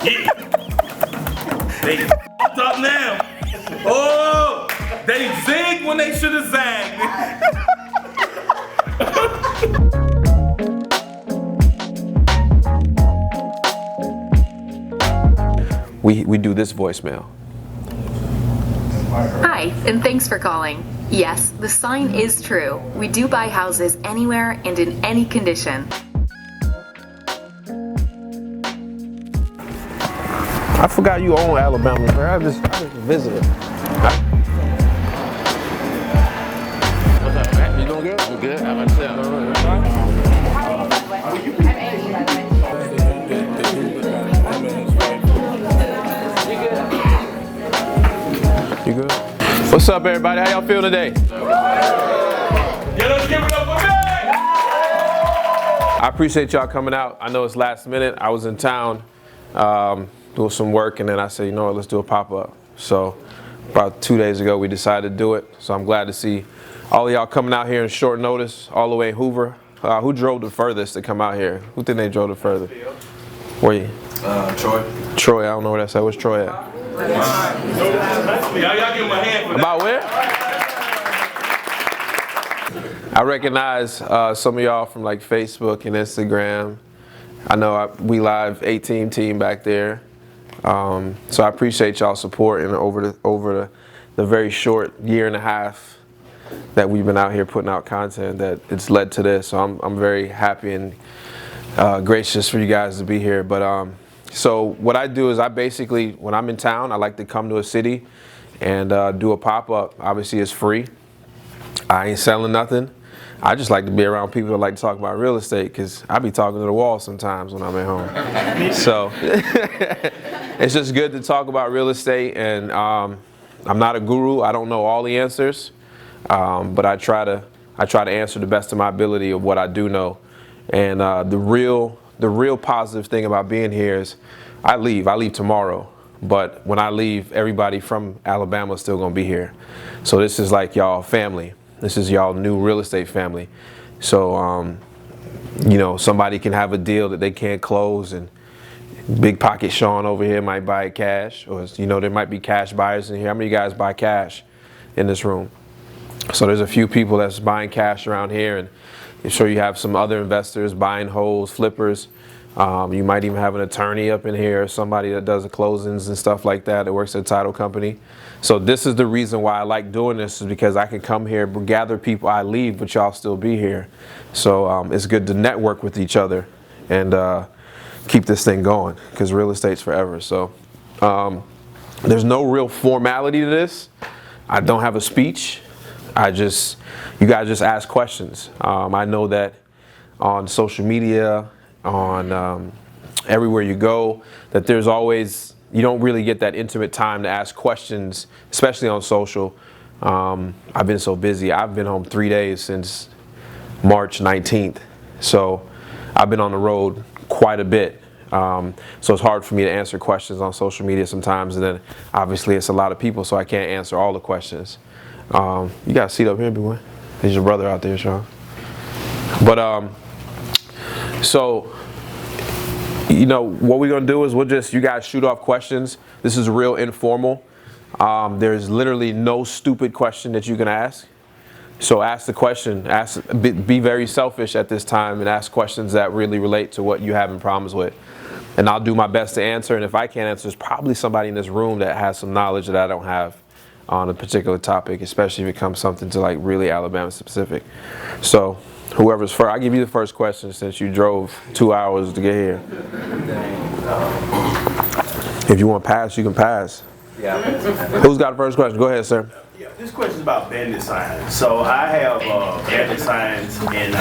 Yeah. They f***ed up now. Oh, they zigged when they should have zagged. We do this voicemail. Hi, and thanks for calling. Yes, the sign is true. We do buy houses anywhere and in any condition. I forgot you own Alabama, bro. I just visited. What's up, man? You doing good? I'm good. How about yourself? You good? What's up, everybody? How y'all feeling today? Yeah, let's give it up for me. I appreciate y'all coming out. I know it's last minute. I was in town doing some work, and then I said, you know what, let's do a pop-up. So about 2 days ago, we decided to do it. So I'm glad to see all of y'all coming out here in short notice, all the way in Hoover. Who drove the furthest to come out here? Who think they drove the furthest? Where you? Troy. Troy, I don't know where that's at. Where's Troy at? Y'all give him a hand for that. About where? I recognize some of y'all from like Facebook and Instagram. I know we live 18 team back there. So I appreciate y'all supporting over the very short year and a half that we've been out here putting out content, that it's led to this. So I'm very happy and gracious for you guys to be here. But so what I do is I basically, when I'm in town, I like to come to a city and do a pop-up. Obviously it's free. I ain't selling nothing. I just like to be around people that like to talk about real estate, because I be talking to the wall sometimes when I'm at home. So it's just good to talk about real estate, and I'm not a guru. I don't know all the answers, but I try to answer the best of my ability of what I do know. And the real positive thing about being here is I leave tomorrow, but when I leave, everybody from Alabama is still gonna be here. So this is like y'all family. This is y'all new real estate family. So, you know, somebody can have a deal that they can't close, and Big Pocket Sean over here might buy cash, or, you know, there might be cash buyers in here. How many of you guys buy cash in this room? So there's a few people that's buying cash around here, and I'm sure you have some other investors buying wholes, flippers. You might even have an attorney up in here, or somebody that does the closings and stuff like that works at a title company. So this is the reason why I like doing this, is because I can come here, gather people, I leave, but y'all still be here. So it's good to network with each other and keep this thing going, because real estate's forever. So there's no real formality to this. I don't have a speech. You guys just ask questions. I know that on social media, on everywhere you go, that there's always, you don't really get that intimate time to ask questions, especially on social. I've been so busy. I've been home 3 days since March 19th. So I've been on the road quite a bit. So it's hard for me to answer questions on social media sometimes. And then obviously it's a lot of people, so I can't answer all the questions. You got a seat up here, boy. There's your brother out there, Sean. But so, you know, what we're gonna do is you guys shoot off questions. This is real informal. There's literally no stupid question that you can ask. So ask the question, be very selfish at this time and ask questions that really relate to what you're having problems with. And I'll do my best to answer, and if I can't answer, there's probably somebody in this room that has some knowledge that I don't have on a particular topic, especially if it comes something to like really Alabama specific. So whoever's first, I'll give you the first question since you drove 2 hours to get here. If you want to pass, you can pass. Yeah. Who's got the first question? Go ahead, sir. Yeah, this question is about bandit signs. So I have bandit signs, and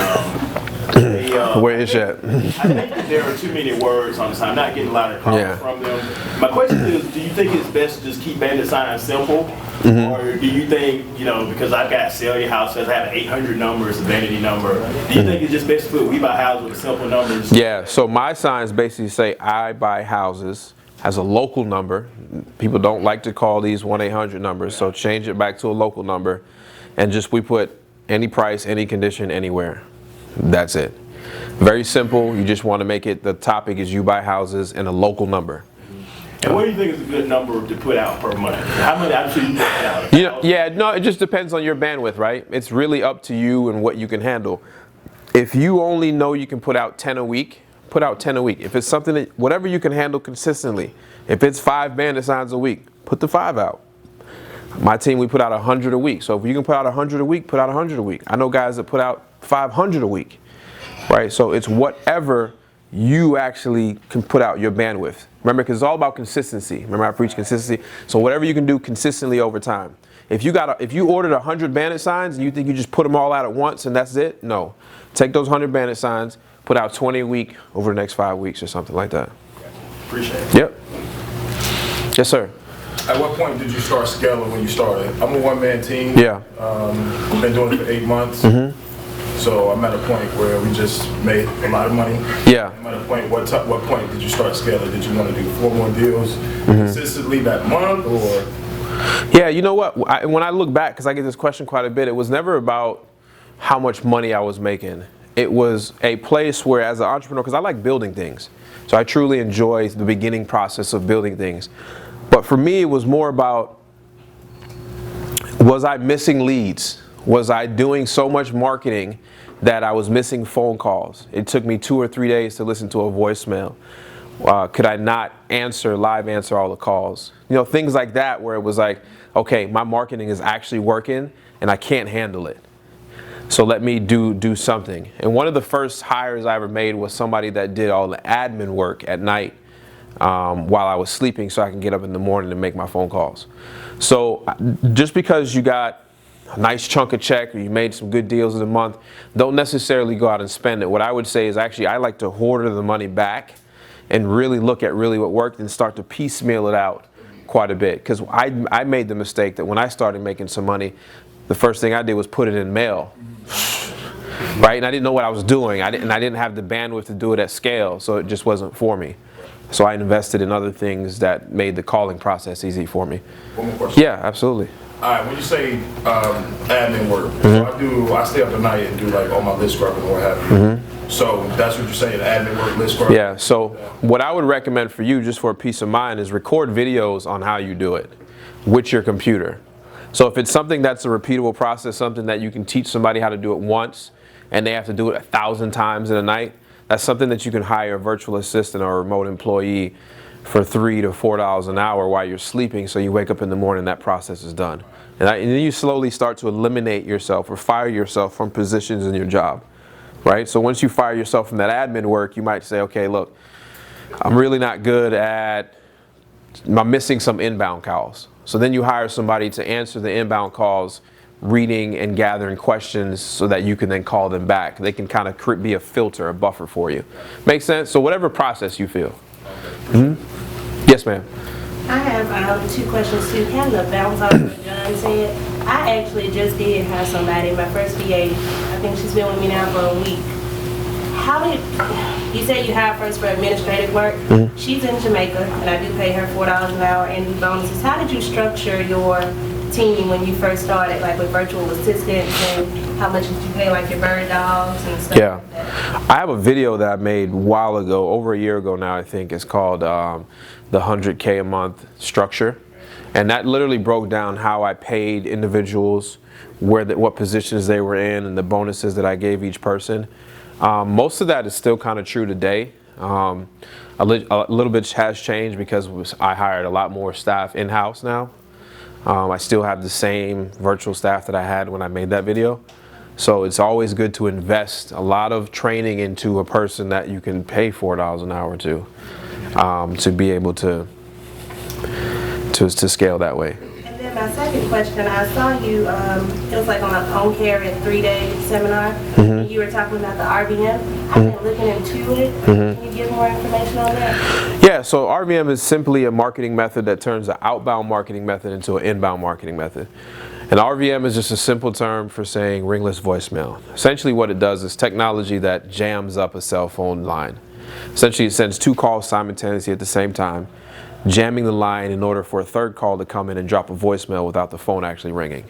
where is that? I think that there are too many words on the sign. I'm not getting a lot of comments from them. My question is, do you think it's best to just keep bandit signs simple? Or do you think, you know, because I've got sell your house, says I have 800 numbers, a vanity number, do you think it's just best to put we buy houses with simple numbers? Yeah, so my signs basically say I buy houses, has a local number. People don't like to call these 1-800 numbers, so change it back to a local number, and just we put any price, any condition, anywhere. That's it. Very simple. You just want to make it, the topic is you buy houses and a local number. And what do you think is a good number to put out per month? How many actually you put out? No, it just depends on your bandwidth, right? It's really up to you and what you can handle. If you only know you can put out 10 a week, put out 10 a week. If it's something that, whatever you can handle consistently, if it's 5 bandit signs a week, put the 5 out. My team, we put out 100 a week. So if you can put out 100 a week, put out 100 a week. I know guys that put out 500 a week, right? So it's whatever you actually can put out your bandwidth. Remember, because it's all about consistency. Remember, I preach consistency. So whatever you can do consistently over time. If you ordered 100 bandit signs and you think you just put them all out at once and that's it, no. Take those 100 bandit signs, put out 20 a week over the next 5 weeks or something like that. Appreciate it. Yep. Yes, sir. At what point did you start scaling when you started? I'm a one-man team. Yeah. Been doing it for 8 months. So I'm at a point where we just made a lot of money. Yeah. I'm at a point, what point did you start scaling? Did you want to do 4 more deals consistently that month, or? Yeah, you know what? When I look back, because I get this question quite a bit, it was never about how much money I was making. It was a place where, as an entrepreneur, because I like building things, so I truly enjoy the beginning process of building things. But for me, it was more about, was I missing leads? Was I doing so much marketing that I was missing phone calls? It took me 2 or 3 days to listen to a voicemail. Could I not live answer all the calls? You know, things like that, where it was like, okay, my marketing is actually working and I can't handle it. So let me do something. And one of the first hires I ever made was somebody that did all the admin work at night while I was sleeping, so I can get up in the morning and make my phone calls. So just because you got a nice chunk of check or you made some good deals in a month, don't necessarily go out and spend it. What I would say is, actually, I like to hoard the money back and really look at really what worked and start to piecemeal it out quite a bit. Because I made the mistake that when I started making some money, the first thing I did was put it in mail. Right? And I didn't know what I was doing. I didn't have the bandwidth to do it at scale, so it just wasn't for me. So I invested in other things that made the calling process easy for me. One more question. Yeah, absolutely. All right, when you say admin work, so I stay up at night and do like all my list scrubbing or what have you. So that's what you're saying, admin work, list scrubbing? Yeah, so what I would recommend for you, just for peace of mind, is record videos on how you do it with your computer. So if it's something that's a repeatable process, something that you can teach somebody how to do it once and they have to do it 1,000 times in a night, that's something that you can hire a virtual assistant or a remote employee for $3 to $4 an hour while you're sleeping, so you wake up in the morning, that process is done. And then you slowly start to eliminate yourself or fire yourself from positions in your job, right? So once you fire yourself from that admin work, you might say, okay, look, I'm really not good at, I'm missing some inbound calls. So then you hire somebody to answer the inbound calls, reading and gathering questions so that you can then call them back. They can kind of be a filter, a buffer for you. Make sense? So whatever process you feel. Yes, ma'am. I have 2 questions too, kind of bounce off what John said. I actually just did have somebody, my first VA, I think she's been with me now for a week. How did, you said you hired first for administrative work. She's in Jamaica and I do pay her $4 an hour and do bonuses. How did you structure your team when you first started, like with virtual assistants, and how much did you pay like your bird dogs and stuff like that? I have a video that I made a while ago, over a year ago now I think. It's called the 100K a month structure, and that literally broke down how I paid individuals, what positions they were in, and the bonuses that I gave each person. Most of that is still kind of true today. A little bit has changed because I hired a lot more staff in-house now. I still have the same virtual staff that I had when I made that video. So it's always good to invest a lot of training into a person that you can pay $4 an hour to be able to scale that way. And then my second question, I saw you, it was like on a home care at 3-day seminar, and you were talking about the RVM. I've been looking into it. Can you give more information on that? Yeah, so RVM is simply a marketing method that turns an outbound marketing method into an inbound marketing method. And RVM is just a simple term for saying ringless voicemail. Essentially what it does is technology that jams up a cell phone line. Essentially it sends 2 calls simultaneously at the same time, jamming the line in order for a third call to come in and drop a voicemail without the phone actually ringing.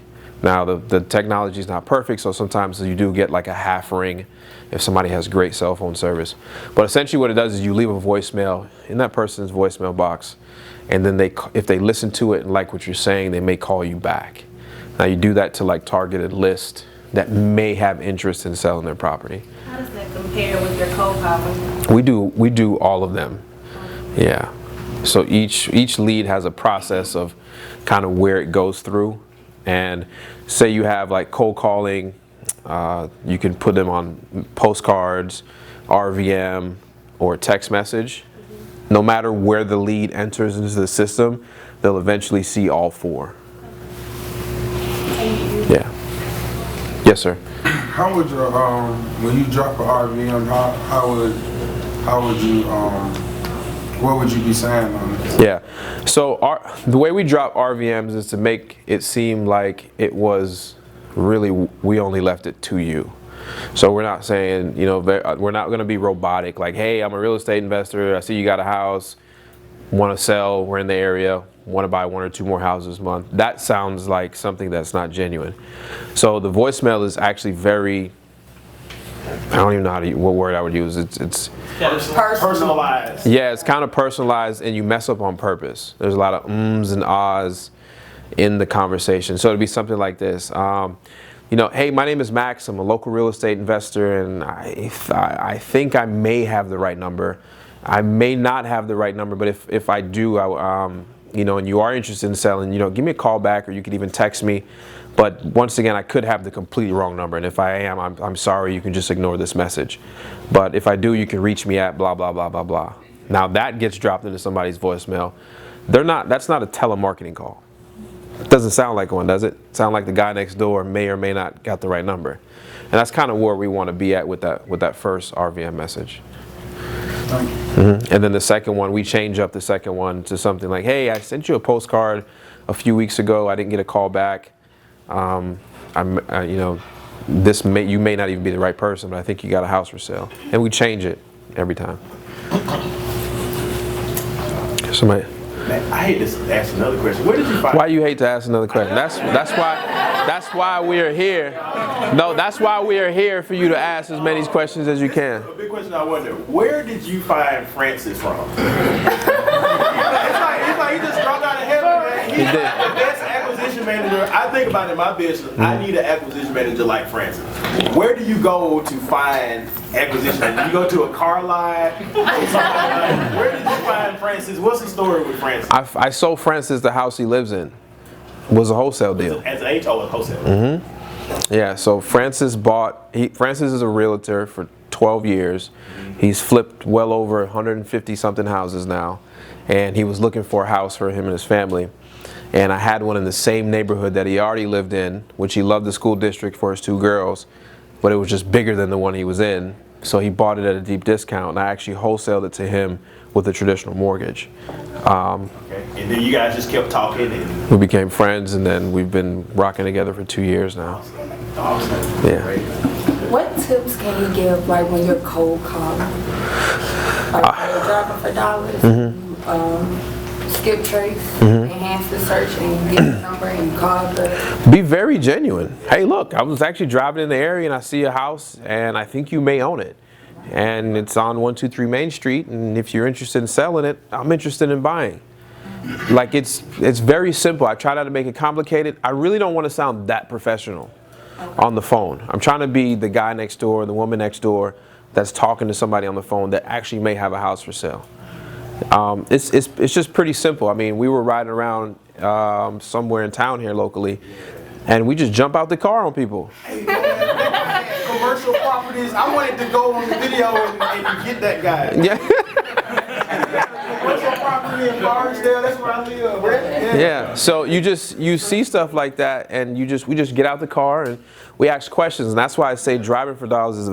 Now the technology is not perfect, so sometimes you do get like a half ring if somebody has great cell phone service. But essentially what it does is you leave a voicemail in that person's voicemail box, and then if they listen to it and like what you're saying, they may call you back. Now you do that to like targeted list that may have interest in selling their property. How does that compare with your cold calling? We do all of them. Yeah. So each lead has a process of kind of where it goes through. And say you have like cold calling, you can put them on postcards, RVM, or text message. No matter where the lead enters into the system, they'll eventually see all 4. Yeah. Yes, sir. How would your when you drop an RVM, how would you what would you be saying on it? Yeah. So the way we drop RVMs is to make it seem like it was really, we only left it to you. So we're not saying, you know, we're not going to be robotic. Like, hey, I'm a real estate investor. I see you got a house, want to sell. We're in the area, want to buy 1 or 2 more houses a month. That sounds like something that's not genuine. So the voicemail is actually very, I don't even know what word I would use. It's personalized. Yeah, it's kind of personalized, and you mess up on purpose. There's a lot of ums and ahs in the conversation. So it'd be something like this. You know, hey, my name is Max. I'm a local real estate investor, and I think I may have the right number. I may not have the right number, but if I do, you know, and you are interested in selling, you know, give me a call back, or you could even text me. But once again, I could have the completely wrong number, and if I am, I'm sorry. You can just ignore this message. But if I do, you can reach me at blah blah blah blah blah. Now that gets dropped into somebody's voicemail. That's not a telemarketing call. It doesn't sound like one, does it? Sound like the guy next door may or may not got the right number, and that's kind of where we want to be at with that first RVM message. Mm-hmm. And then the second one, we change up the second one to something like, hey, I sent you a postcard a few weeks ago. I didn't get a call back. You know, you may not even be the right person, but I think you got a house for sale. And we change it every time. Somebody. Man, I hate to ask another question. Where did you find? Why you hate to ask another question? That's why we are here. No, that's why we are here, for you to ask as many questions as you can. A big question I wonder: where did you find Francis from? it's like he just dropped out of heaven, man. He's the best acquisition manager. I think about it in my business. Mm-hmm. I need an acquisition manager like Francis. Where do you go to find acquisition manager? Do you go to a car lot? Where did you find Francis? What's the story with Francis? I sold Francis the house he lives in. It was a wholesale deal. As an H, a wholesale. Mm-hmm. Yeah. So Francis is a realtor for 12 years. Mm-hmm. He's flipped well over 150 something houses now, and he was looking for a house for him and his family. And I had one in the same neighborhood that he already lived in, which he loved the school district for his 2 girls, but it was just bigger than the one he was in. So he bought it at a deep discount, and I actually wholesaled it to him with a traditional mortgage. Okay. And then you guys just kept talking, and we became friends, and then we've been rocking together for 2 years now. Awesome. Yeah. Great. What tips can you give, like when you're cold calling? Like you're dropping for dollars, skip trace, enhance the search, and get the number and call the... Be very genuine. Hey, look, I was actually driving in the area and I see a house and I think you may own it. And it's on 123 Main Street, and if you're interested in selling it, I'm interested in buying. Like, it's very simple. I try not to make it complicated. I really don't want to sound that professional on the phone. I'm trying to be the guy next door, the woman next door that's talking to somebody on the phone that actually may have a house for sale. It's just pretty simple. I mean, we were riding around somewhere in town here locally, and we just jump out the car on people. Commercial properties. I wanted to go on the video and get that guy. Yeah. Commercial property in Barnesdale. That's where I live. Right? Yeah. So you see stuff like that, and we just get out the car and we ask questions, and that's why I say driving for dollars is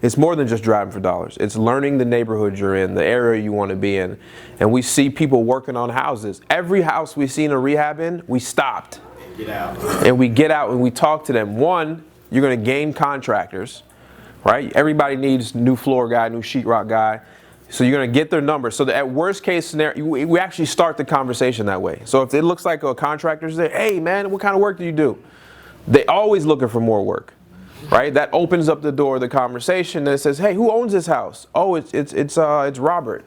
it's more than just driving for dollars. It's learning the neighborhood you're in, the area you want to be in, and we see people working on houses. Every house we've seen a rehab in, we stopped. Get out. And we get out and we talk to them. One, you're going to gain contractors, right? Everybody needs new floor guy, new sheetrock guy. So you're going to get their number. So that at worst case scenario, we actually start the conversation that way. So if it looks like a contractor's there, hey man, what kind of work do you do? they always looking for more work, right? That opens up the door of the conversation and it says, hey, who owns this house? Oh, it's Robert.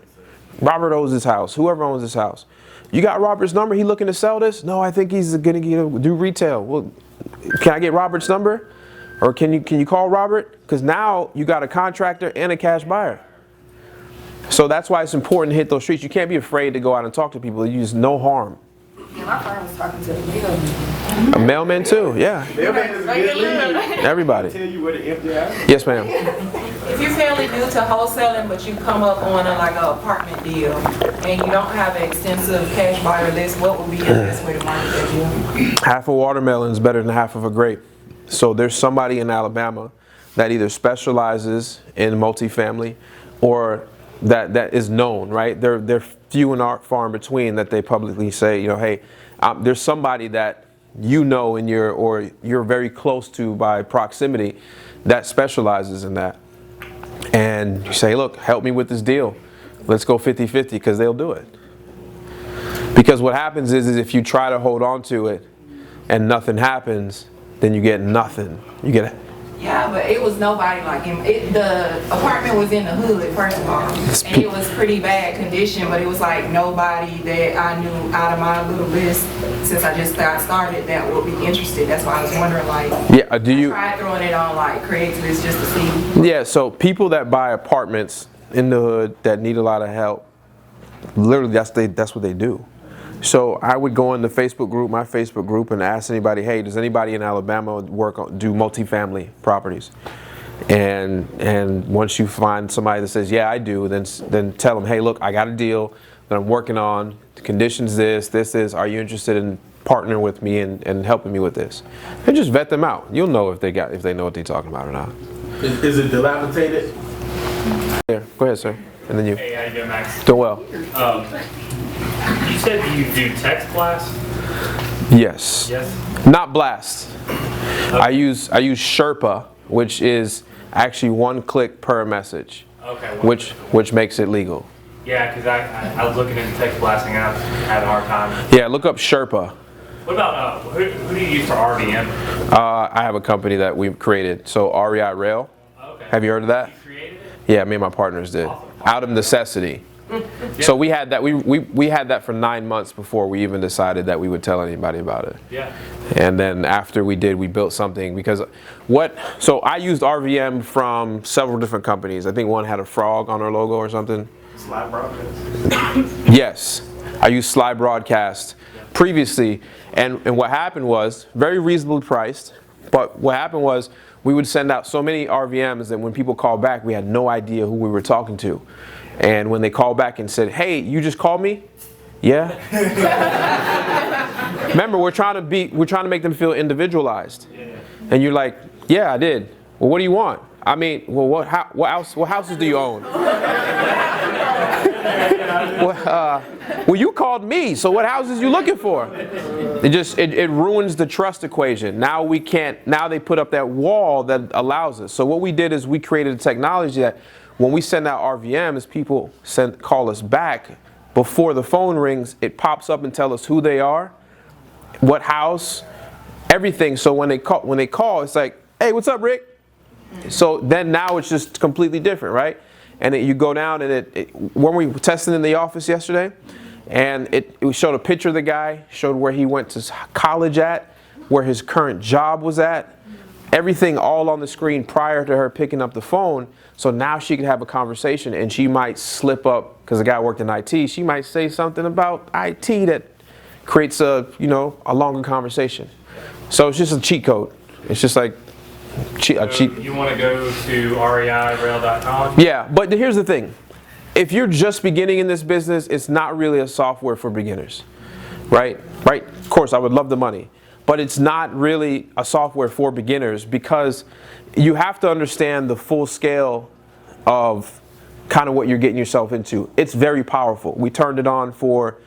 Robert owns this house. Whoever owns this house. You got Robert's number? He looking to sell this? No, I think he's gonna do retail. Well, can I get Robert's number? Or can you call Robert? Because now you got a contractor and a cash buyer. So that's why it's important to hit those streets. You can't be afraid to go out and talk to people. You just no harm. Yeah, my friend was talking to the mailman. A mailman too, yeah. Mailman is a good lead. Everybody. Tell you where to empty out. Yes, ma'am. If you're fairly new to wholesaling, but you come up on an apartment deal, and you don't have an extensive cash buyer list, what would be your best way to market that deal? Half a watermelon is better than half of a grape. So there's somebody in Alabama that either specializes in multifamily or that is known, right? They're few and far in between that they publicly say, hey, there's somebody that in you're very close to by proximity that specializes in that. And you say, look, help me with this deal. Let's go 50-50, because they'll do it. Because what happens is if you try to hold on to it and nothing happens, then you get nothing. Yeah, but it was nobody like him. The apartment was in the hood, first of all, and it was pretty bad condition, but it was like nobody that I knew out of my little list since I just got started that would be interested. That's why I was wondering, I tried throwing it on Craigslist just to see. Yeah, so people that buy apartments in the hood that need a lot of help, literally that's what they do. So I would go in the Facebook group, my Facebook group, and ask anybody, hey, does anybody in Alabama do multifamily properties? And once you find somebody that says, yeah, I do, then tell them, hey, look, I got a deal that I'm working on. The conditions this is. Are you interested in partnering with me and helping me with this? And just vet them out. You'll know if they know what they're talking about or not. Is it dilapidated? Yeah, go ahead, sir. And then you. Hey, how you doing, Max? Doing well. You said you do text blast? Yes. Yes. Not blast. Okay. I use Sherpa, which is actually one click per message. Okay. Which makes it legal. Yeah, because I was looking into text blasting and I was having a hard time. Yeah, look up Sherpa. What about who do you use for RVM? I have a company that we've created. So REI Rail. Okay. Have you heard of that? You created it? Yeah, me and my partners did. Awesome. Out of necessity. Yeah. So we had that. We had that for 9 months before we even decided that we would tell anybody about it. Yeah. And then after we did, we built something because so I used RVM from several different companies. I think one had a frog on their logo or something. Slide Broadcast. Yes, I used Slide Broadcast previously, and what happened was very reasonably priced. But what happened was we would send out so many RVMs that when people called back, we had no idea who we were talking to. And when they called back and said, hey, you just called me? Yeah. Remember, we're trying to make them feel individualized. Yeah. And you're like, yeah, I did. Well, what do you want? I mean, well, what houses do you own? Well, you called me, so what houses you looking for? It ruins the trust equation. Now they put up that wall that allows us. So what we did is we created a technology that when we send out RVMs, people call us back. Before the phone rings, it pops up and tells us who they are, what house, everything. So when they call, it's like, hey, what's up, Rick? So then now it's just completely different, right? And you go down and when we were testing in the office yesterday, and it showed a picture of the guy, showed where he went to college at, where his current job was at, everything all on the screen prior to her picking up the phone. So now she can have a conversation, and she might slip up, because the guy worked in IT, she might say something about IT that creates a longer conversation. So it's just a cheat code. It's just like a cheat. You want to go to reirail.com? Yeah, but here's the thing. If you're just beginning in this business, it's not really a software for beginners, right? Right? Of course, I would love the money, but it's not really a software for beginners because you have to understand the full scale of kind of what you're getting yourself into. It's very powerful. We turned it on for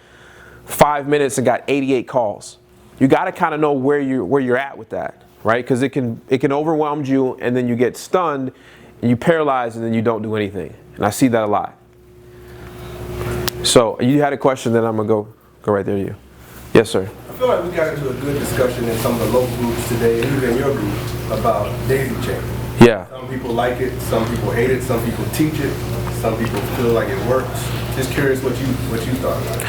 5 minutes and got 88 calls. You got to kind of know where you're at with that, right? Because it can overwhelm you, and then you get stunned, and you paralyze, and then you don't do anything. And I see that a lot. So you had a question, then I'm gonna go right there to you. Yes, sir. I feel like we got into a good discussion in some of the local groups today, and even in your group, about daisy chain. Yeah. Some people like it, some people hate it, some people teach it, some people feel like it works. Just curious what you thought about it.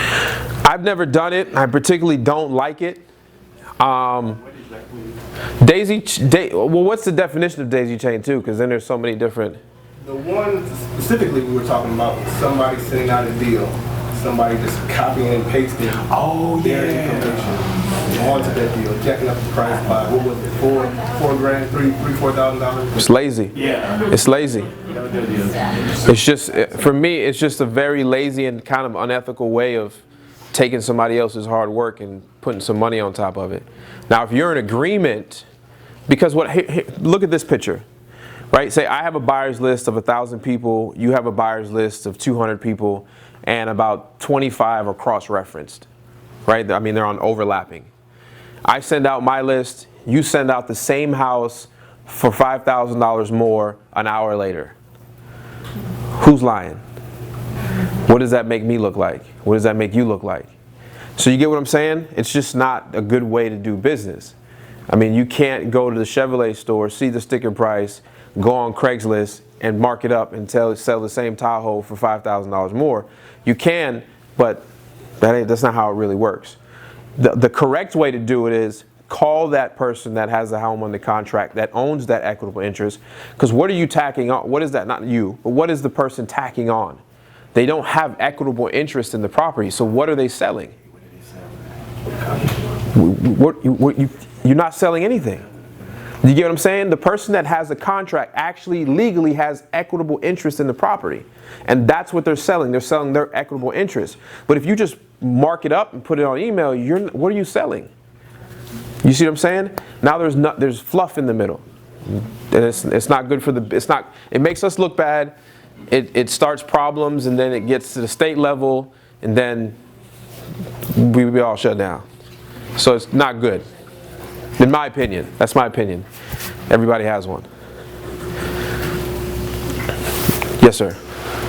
I've never done it. I particularly don't like it. Well, what's the definition of daisy chain too? Because then there's so many different. The one specifically we were talking about was somebody sending out a deal, somebody just copying and pasting their information onto that deal, jacking up the price by, what was it, $4,000, It's lazy. Yeah. It's lazy. It's just, for me, it's just a very lazy and kind of unethical way of taking somebody else's hard work and putting some money on top of it. Now, if you're in agreement, because look at this picture, right? Say I have a buyer's list of 1,000 people, you have a buyer's list of 200 people, and about 25 are cross-referenced, right? I mean, they're on overlapping. I send out my list, you send out the same house for $5,000 more an hour later. Who's lying? What does that make me look like? What does that make you look like? So you get what I'm saying? It's just not a good way to do business. I mean, you can't go to the Chevrolet store, see the sticker price, go on Craigslist and mark it up and sell the same Tahoe for $5,000 more. You can, but that's not how it really works. The correct way to do it is call that person that has the home under contract, that owns that equitable interest, because what are you tacking on? What is that? Not you, but what is the person tacking on? They don't have equitable interest in the property, so what are they selling? You're not selling anything. You get what I'm saying? The person that has the contract actually legally has equitable interest in the property. And that's what they're selling. They're selling their equitable interest. But if you just mark it up and put it on email, what are you selling? You see what I'm saying? Now there's fluff in the middle. And it's not good for it makes us look bad. It starts problems, and then it gets to the state level, and then we all shut down. So it's not good. In my opinion. That's my opinion. Everybody has one. Yes, sir.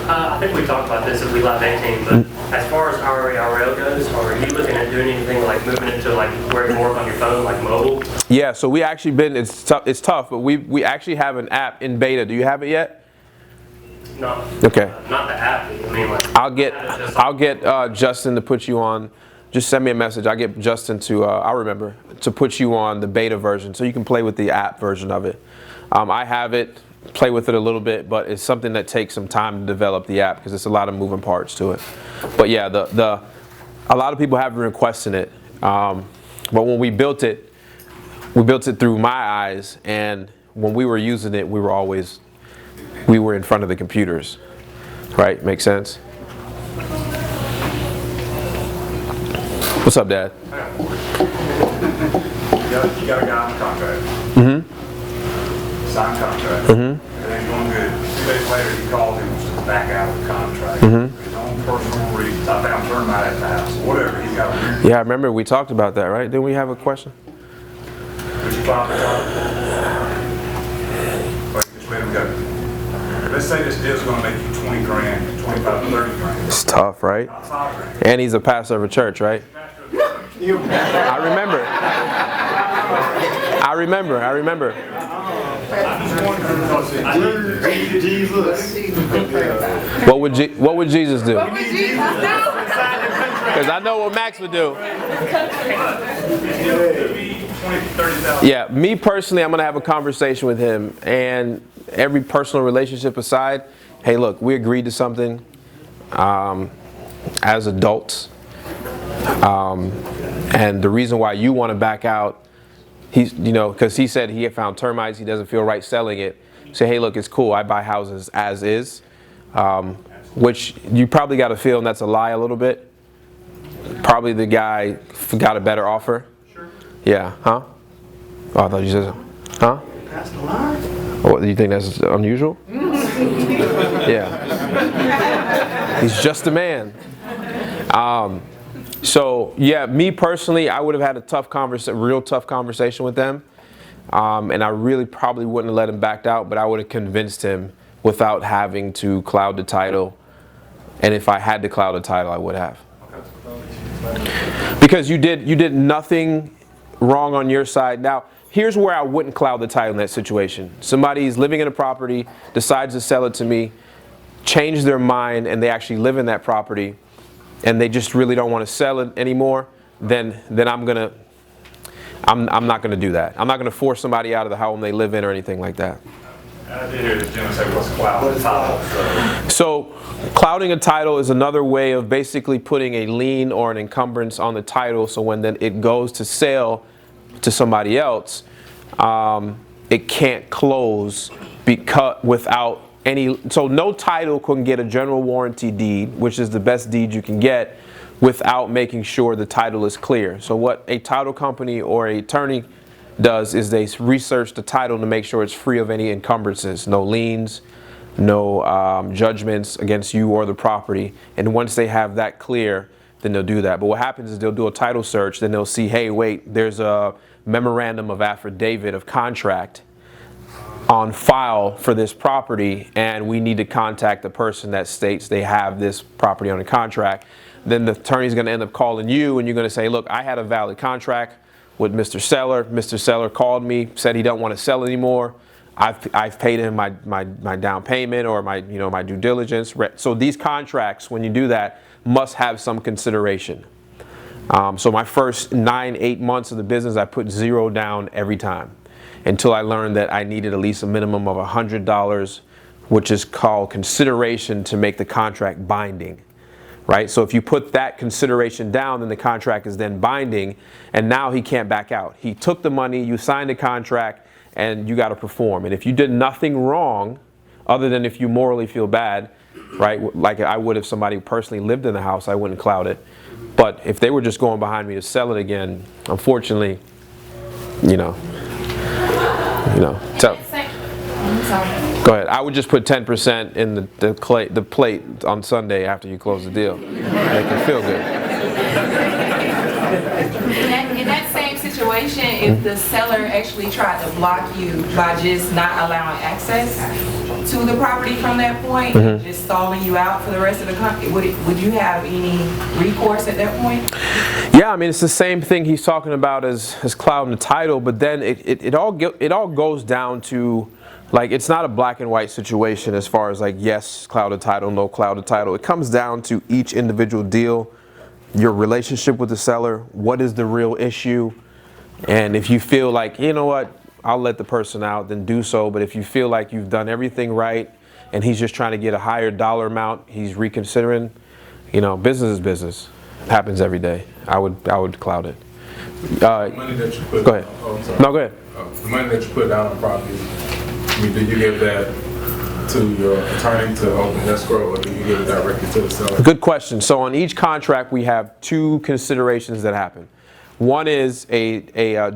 I think we talked about this at We Live 18, but as far as RERL goes, are you looking at doing anything like moving into like where you can work on your phone, like mobile? Yeah, so we actually it's tough, but we actually have an app in beta. Do you have it yet? No. Okay. Not the app. I mean, like. I'll get Justin to put you on. Just send me a message. I'll get Justin to put you on the beta version so you can play with the app version of it. I have it, play with it a little bit, but it's something that takes some time to develop the app because it's a lot of moving parts to it. But yeah, a lot of people have been requesting it. But when we built it through my eyes, and when we were using it, we were in front of the computers. Right? Make sense? What's up, Dad? You got a guy on contract. Mm-hmm. Signed contract. Mm-hmm. It ain't going good. 2 days later, he calls him to back out of the contract. Mm-hmm. For his own personal reasons. I found termite at the house. Whatever. He's got a weird. Yeah, I remember we talked about that, right? Didn't we have a question? Would you file the or you just let him go? Let's say this deal's going to make you 20 grand, 25 to 30 grand. It's tough, right? Not 5 grand. And he's a pastor of a church, right? I remember. What would Jesus do? Because I know what Max would do. Yeah, me personally, I'm going to have a conversation with him. And every personal relationship aside, hey, look, we agreed to something as adults. And the reason why you want to back out, because he said he had found termites, he doesn't feel right selling it. Say, hey, look, it's cool. I buy houses as is, which you probably got a feeling that's a lie a little bit. Probably the guy got a better offer. Sure. Yeah. Huh? Oh, I thought you said, huh? That's the line. What, do you think that's unusual? Yeah. He's just a man. So yeah, me personally, I would have had a real tough conversation with them, and I really probably wouldn't have let him back out, but I would have convinced him without having to cloud the title. And if I had to cloud the title, I would have. Because you did nothing wrong on your side. Now, here's where I wouldn't cloud the title in that situation. Somebody's living in a property, decides to sell it to me, change their mind, and they actually live in that property, and they just really don't want to sell it anymore. Then I'm not gonna do that. I'm not gonna force somebody out of the home they live in or anything like that. I did hear the gentleman say what's cloud title. So clouding a title is another way of basically putting a lien or an encumbrance on the title, so when then it goes to sale to somebody else, it can't close without any. So no title can get a general warranty deed, which is the best deed you can get, without making sure the title is clear. So what a title company or an attorney does is they research the title to make sure it's free of any encumbrances, no liens, no judgments against you or the property. And once they have that clear, then they'll do that. But what happens is they'll do a title search, then they'll see, hey, wait, there's a memorandum of affidavit of contract on file for this property, and we need to contact the person that states they have this property on a contract. Then the attorney's going to end up calling you, and you're going to say, look, I had a valid contract with Mr. Seller. Mr. Seller called me, said he don't want to sell anymore. I've paid him my down payment or my due diligence. So these contracts, when you do that, must have some consideration. So my first 8 months of the business, I put $0 down every time until I learned that I needed at least a minimum of $100, which is called consideration to make the contract binding. Right? So if you put that consideration down, then the contract is then binding, and now he can't back out. He took the money, you signed the contract, and you got to perform. And if you did nothing wrong, other than if you morally feel bad, right, like I would if somebody personally lived in the house, I wouldn't cloud it. But if they were just going behind me to sell it again, unfortunately, go ahead. I would just put 10% in the plate on Sunday after you close the deal. Make it feel good. In that same situation, if the seller actually tried to block you by just not allowing access to the property from that point, just stalling you out for the rest of the company, would you have any recourse at that point? Yeah, I mean, it's the same thing he's talking about as clouding the title, but then it all goes down to, like, it's not a black and white situation as far as like, yes, cloud a title, no cloud a title. It comes down to each individual deal, your relationship with the seller, what is the real issue, and if you feel like, you know what, I'll let the person out, then do so. But if you feel like you've done everything right and he's just trying to get a higher dollar amount, he's reconsidering, business is business. It happens every day. I would cloud it. The money that you put. Go ahead. Oh, sorry. No, go ahead. The money that you put down on property, do you give that to your attorney to open escrow, or do you give it directly to the seller? Good question. So on each contract, we have two considerations that happen. One is a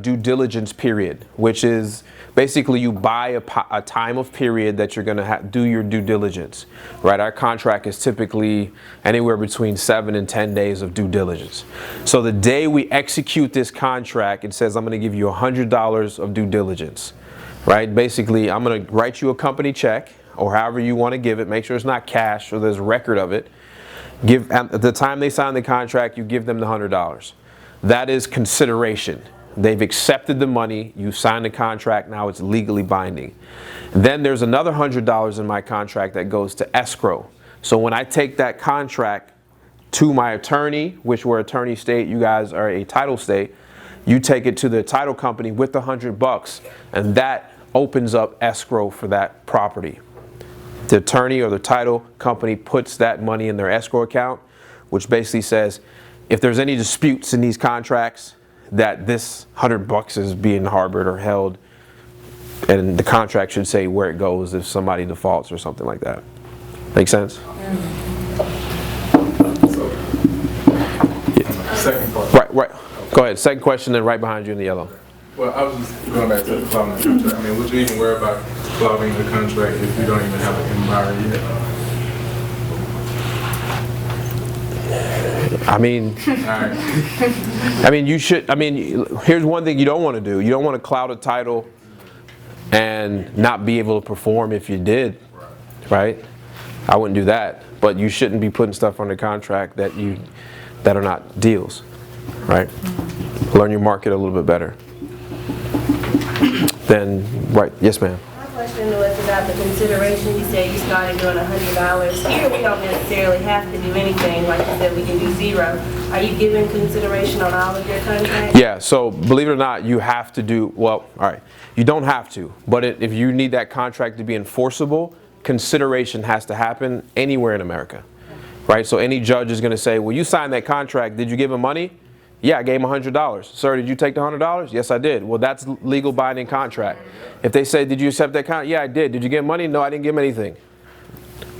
due diligence period, which is basically you buy a time of period that you're going to do your due diligence. Right? Our contract is typically anywhere between 7 and 10 days of due diligence. So the day we execute this contract, it says I'm going to give you $100 of due diligence. Right? Basically, I'm going to write you a company check, or however you want to give it. Make sure it's not cash or there's a record of it. At the time they sign the contract, you give them the $100. That is consideration. They've accepted the money, you signed the contract, now it's legally binding. Then there's another $100 in my contract that goes to escrow. So when I take that contract to my attorney, which we're attorney state, you guys are a title state, you take it to the title company with the $100, and that opens up escrow for that property. The attorney or the title company puts that money in their escrow account, which basically says, if there's any disputes in these contracts, that this $100 is being harbored or held, and the contract should say where it goes if somebody defaults or something like that. Make sense? Second part. Right. Go ahead. Second question, then right behind you in the yellow. Well, I was just going back to the clouding contract. I mean, would you even worry about clouding the contract if you don't even have an buyer yet? You should. Here's one thing you don't want to do. You don't want to cloud a title and not be able to perform if you did, right? I wouldn't do that. But you shouldn't be putting stuff on the contract that that are not deals, right? Learn your market a little bit better. Then, right, yes ma'am. My question was about the consideration. You said you started doing $100. Here we don't necessarily have to do anything. Like you said, we can do zero. Are you giving consideration on all of your contracts? Yeah, so believe it or not, you have to do, well, all right, you don't have to, but if you need that contract to be enforceable, consideration has to happen anywhere in America, right? So any judge is going to say, well, you signed that contract, did you give him money? Yeah, I gave him $100. Sir, did you take the $100? Yes, I did. Well, that's legal binding contract. If they say, did you accept that contract? Yeah, I did. Did you give him money? No, I didn't give him anything.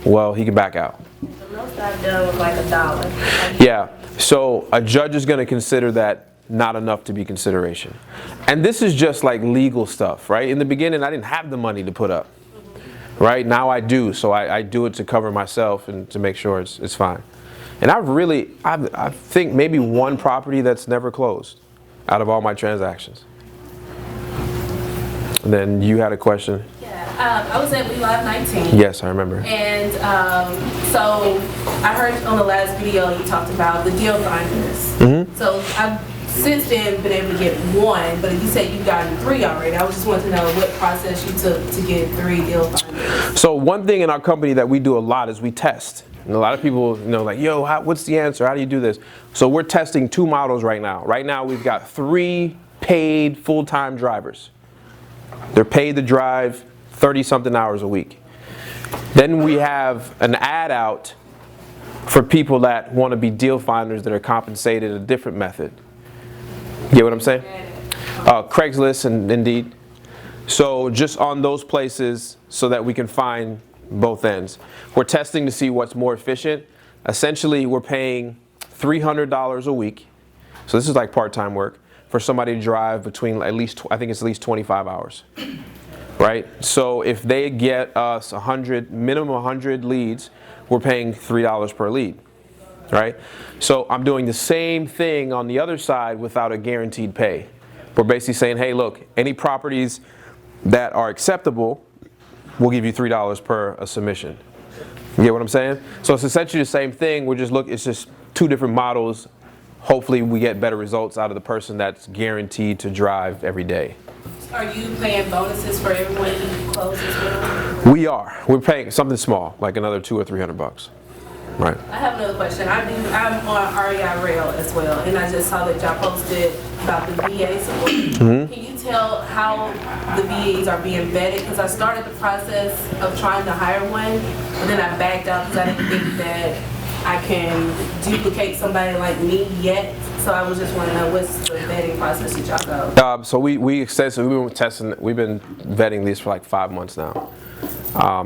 Well, he can back out. The most I've done was like $1. Yeah, so a judge is going to consider that not enough to be consideration. And this is just like legal stuff, right? In the beginning, I didn't have the money to put up, right? Now I do, so I do it to cover myself and to make sure it's fine. And I think maybe one property that's never closed out of all my transactions. And then you had a question. Yeah, I was at We Live 19. Yes, I remember. And so I heard on the last video you talked about the deal finders. Mm-hmm. So I've since then been able to get one, but you said you've gotten 3 already. I was just wanting to know what process you took to get 3 deal finders. So one thing in our company that we do a lot is we test. And a lot of people, like, yo, what's the answer? How do you do this? So we're testing 2 models right now. Right now we've got 3 paid full-time drivers. They're paid to drive 30-something hours a week. Then we have an ad out for people that want to be deal finders that are compensated a different method. You get what I'm saying? Craigslist and Indeed. So just on those places so that we can find both ends. We're testing to see what's more efficient. Essentially, we're paying $300 a week. So this is like part-time work for somebody to drive between at least 25 hours. Right? So if they get us minimum 100 leads, we're paying $3 per lead. Right? So I'm doing the same thing on the other side without a guaranteed pay. We're basically saying, hey, look, any properties that are acceptable, we'll give you $3 per a submission. You get what I'm saying? So it's essentially the same thing. It's just 2 different models. Hopefully we get better results out of the person that's guaranteed to drive every day. Are you paying bonuses for everyone who closes with? We are. We're paying something small, like another $200 or $300. Right. I have another question. I'm on REI Rail as well, and I just saw that y'all posted about the VA support. Mm-hmm. Can you tell how the VAs are being vetted? Because I started the process of trying to hire one, and then I backed out because I didn't think that I can duplicate somebody like me yet. So I was just wondering what's the vetting process that y'all go? So we've been vetting these for like 5 months now.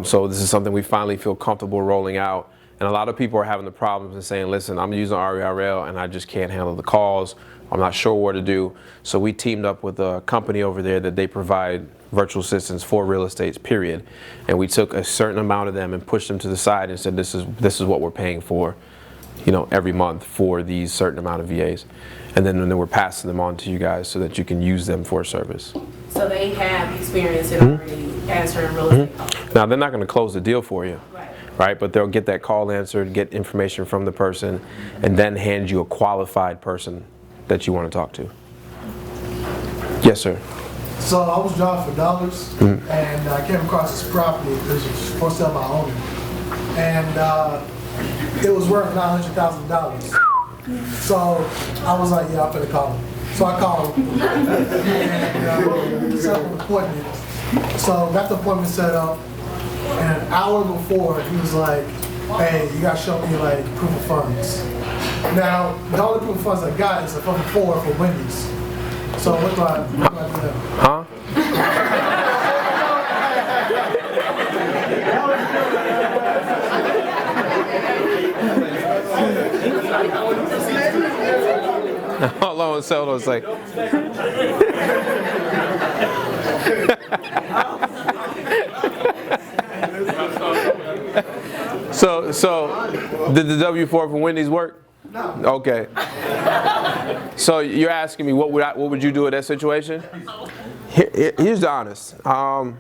So this is something we finally feel comfortable rolling out. And a lot of people are having the problems and saying, listen, I'm using REI Rail and I just can't handle the calls. I'm not sure what to do. So we teamed up with a company over there that they provide virtual assistants for real estates, period. And we took a certain amount of them and pushed them to the side and said, this is what we're paying for, every month for these certain amount of VAs. And then we're passing them on to you guys so that you can use them for service. So they have experience in already answering real estate calls. Now, they're not going to close the deal for you. Right, but they'll get that call answered, get information from the person, and then hand you a qualified person that you want to talk to. Yes, sir. So I was driving for dollars, and I came across this property that was for sale by owner, and it was worth $900,000. So I was like, yeah, I'm gonna call him. So I called him and set up an appointment. So got the appointment set up. And an hour before, he was like, hey, you gotta show me like proof of funds. Now, the only proof of funds I got is a fucking form for Wendy's. So what do I do now? Huh? Hold on, so it's like. So did the W-4 for Wendy's work? No. Okay. So you're asking me what would you do in that situation? Here's the honest. I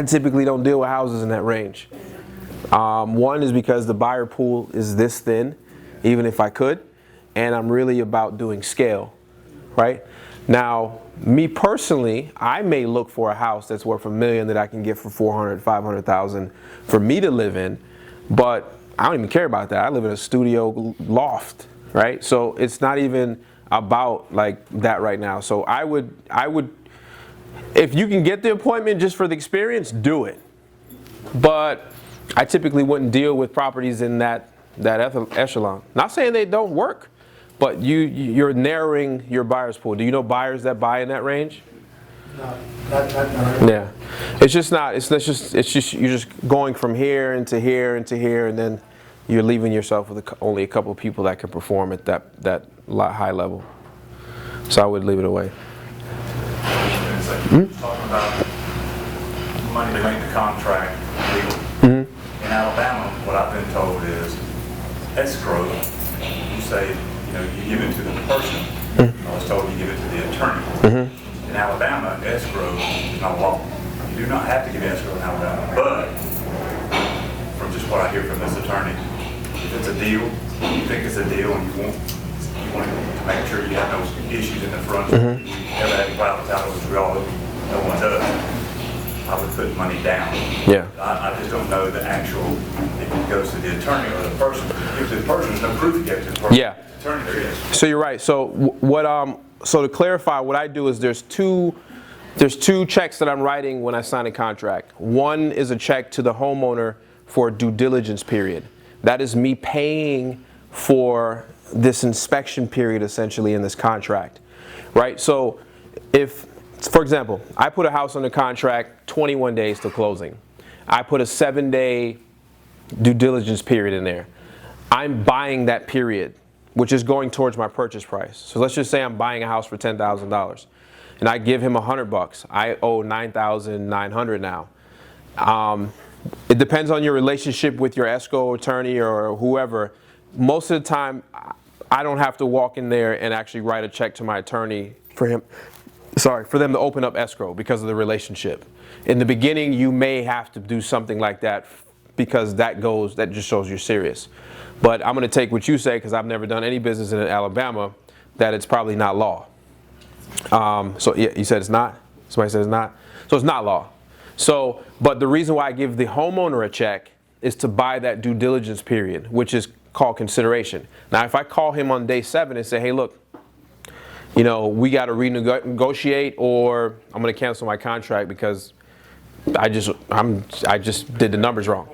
typically don't deal with houses in that range. One is because the buyer pool is this thin. even if I could. And I'm really about doing scale, right? Now, me personally, I may look for a house that's worth $1 million that I can get for 400, 500,000 for me to live in, but I don't even care about that. I live in a studio loft, right? So it's not even about like that right now. So I would, if you can get the appointment just for the experience, do it. But I typically wouldn't deal with properties in that echelon. Not saying they don't work, but you're narrowing your buyer's pool. Do you know buyers that buy in that range? No. Yeah, it's just not. It's just you're just going from here into here into here, and then you're leaving yourself with only a couple of people that can perform at that high level. So I would leave it away. Talking about money to make the contract legal. In Alabama, what I've been told is escrow. You say, you give it to the person. I was told you give it to the attorney. In Alabama, escrow is not law. You do not have to give escrow in Alabama. But from just what I hear from this attorney, if it's a deal, you think it's a deal, and you want to make sure you have those issues in the front. You never had clouds out, which we all no one does. I would put money down. Yeah. I just don't know the actual, if it goes to the attorney or the person. If the person, there's no proof you get to the person. Yeah. The attorney there is. So you're right. So so to clarify, what I do is there's two checks that I'm writing when I sign a contract. One is a check to the homeowner for a due diligence period. That is me paying for this inspection period essentially in this contract, right? So if, for example, I put a house under contract 21 days to closing. I put a 7-day due diligence period in there. I'm buying that period, which is going towards my purchase price. So let's just say I'm buying a house for $10,000 and I give him $100. I owe $9,900 now. It depends on your relationship with your escrow attorney or whoever. Most of the time, I don't have to walk in there and actually write a check to my attorney for them to open up escrow because of the relationship. In the beginning, you may have to do something like that because that just shows you're serious. But I'm going to take what you say, because I've never done any business in Alabama, that it's probably not law. So yeah, you said it's not? Somebody said it's not? So it's not law. So, but the reason why I give the homeowner a check is to buy that due diligence period, which is called consideration. Now, if I call him on day 7 and say, hey, look, we got to renegotiate, or I'm going to cancel my contract because I just did the numbers wrong.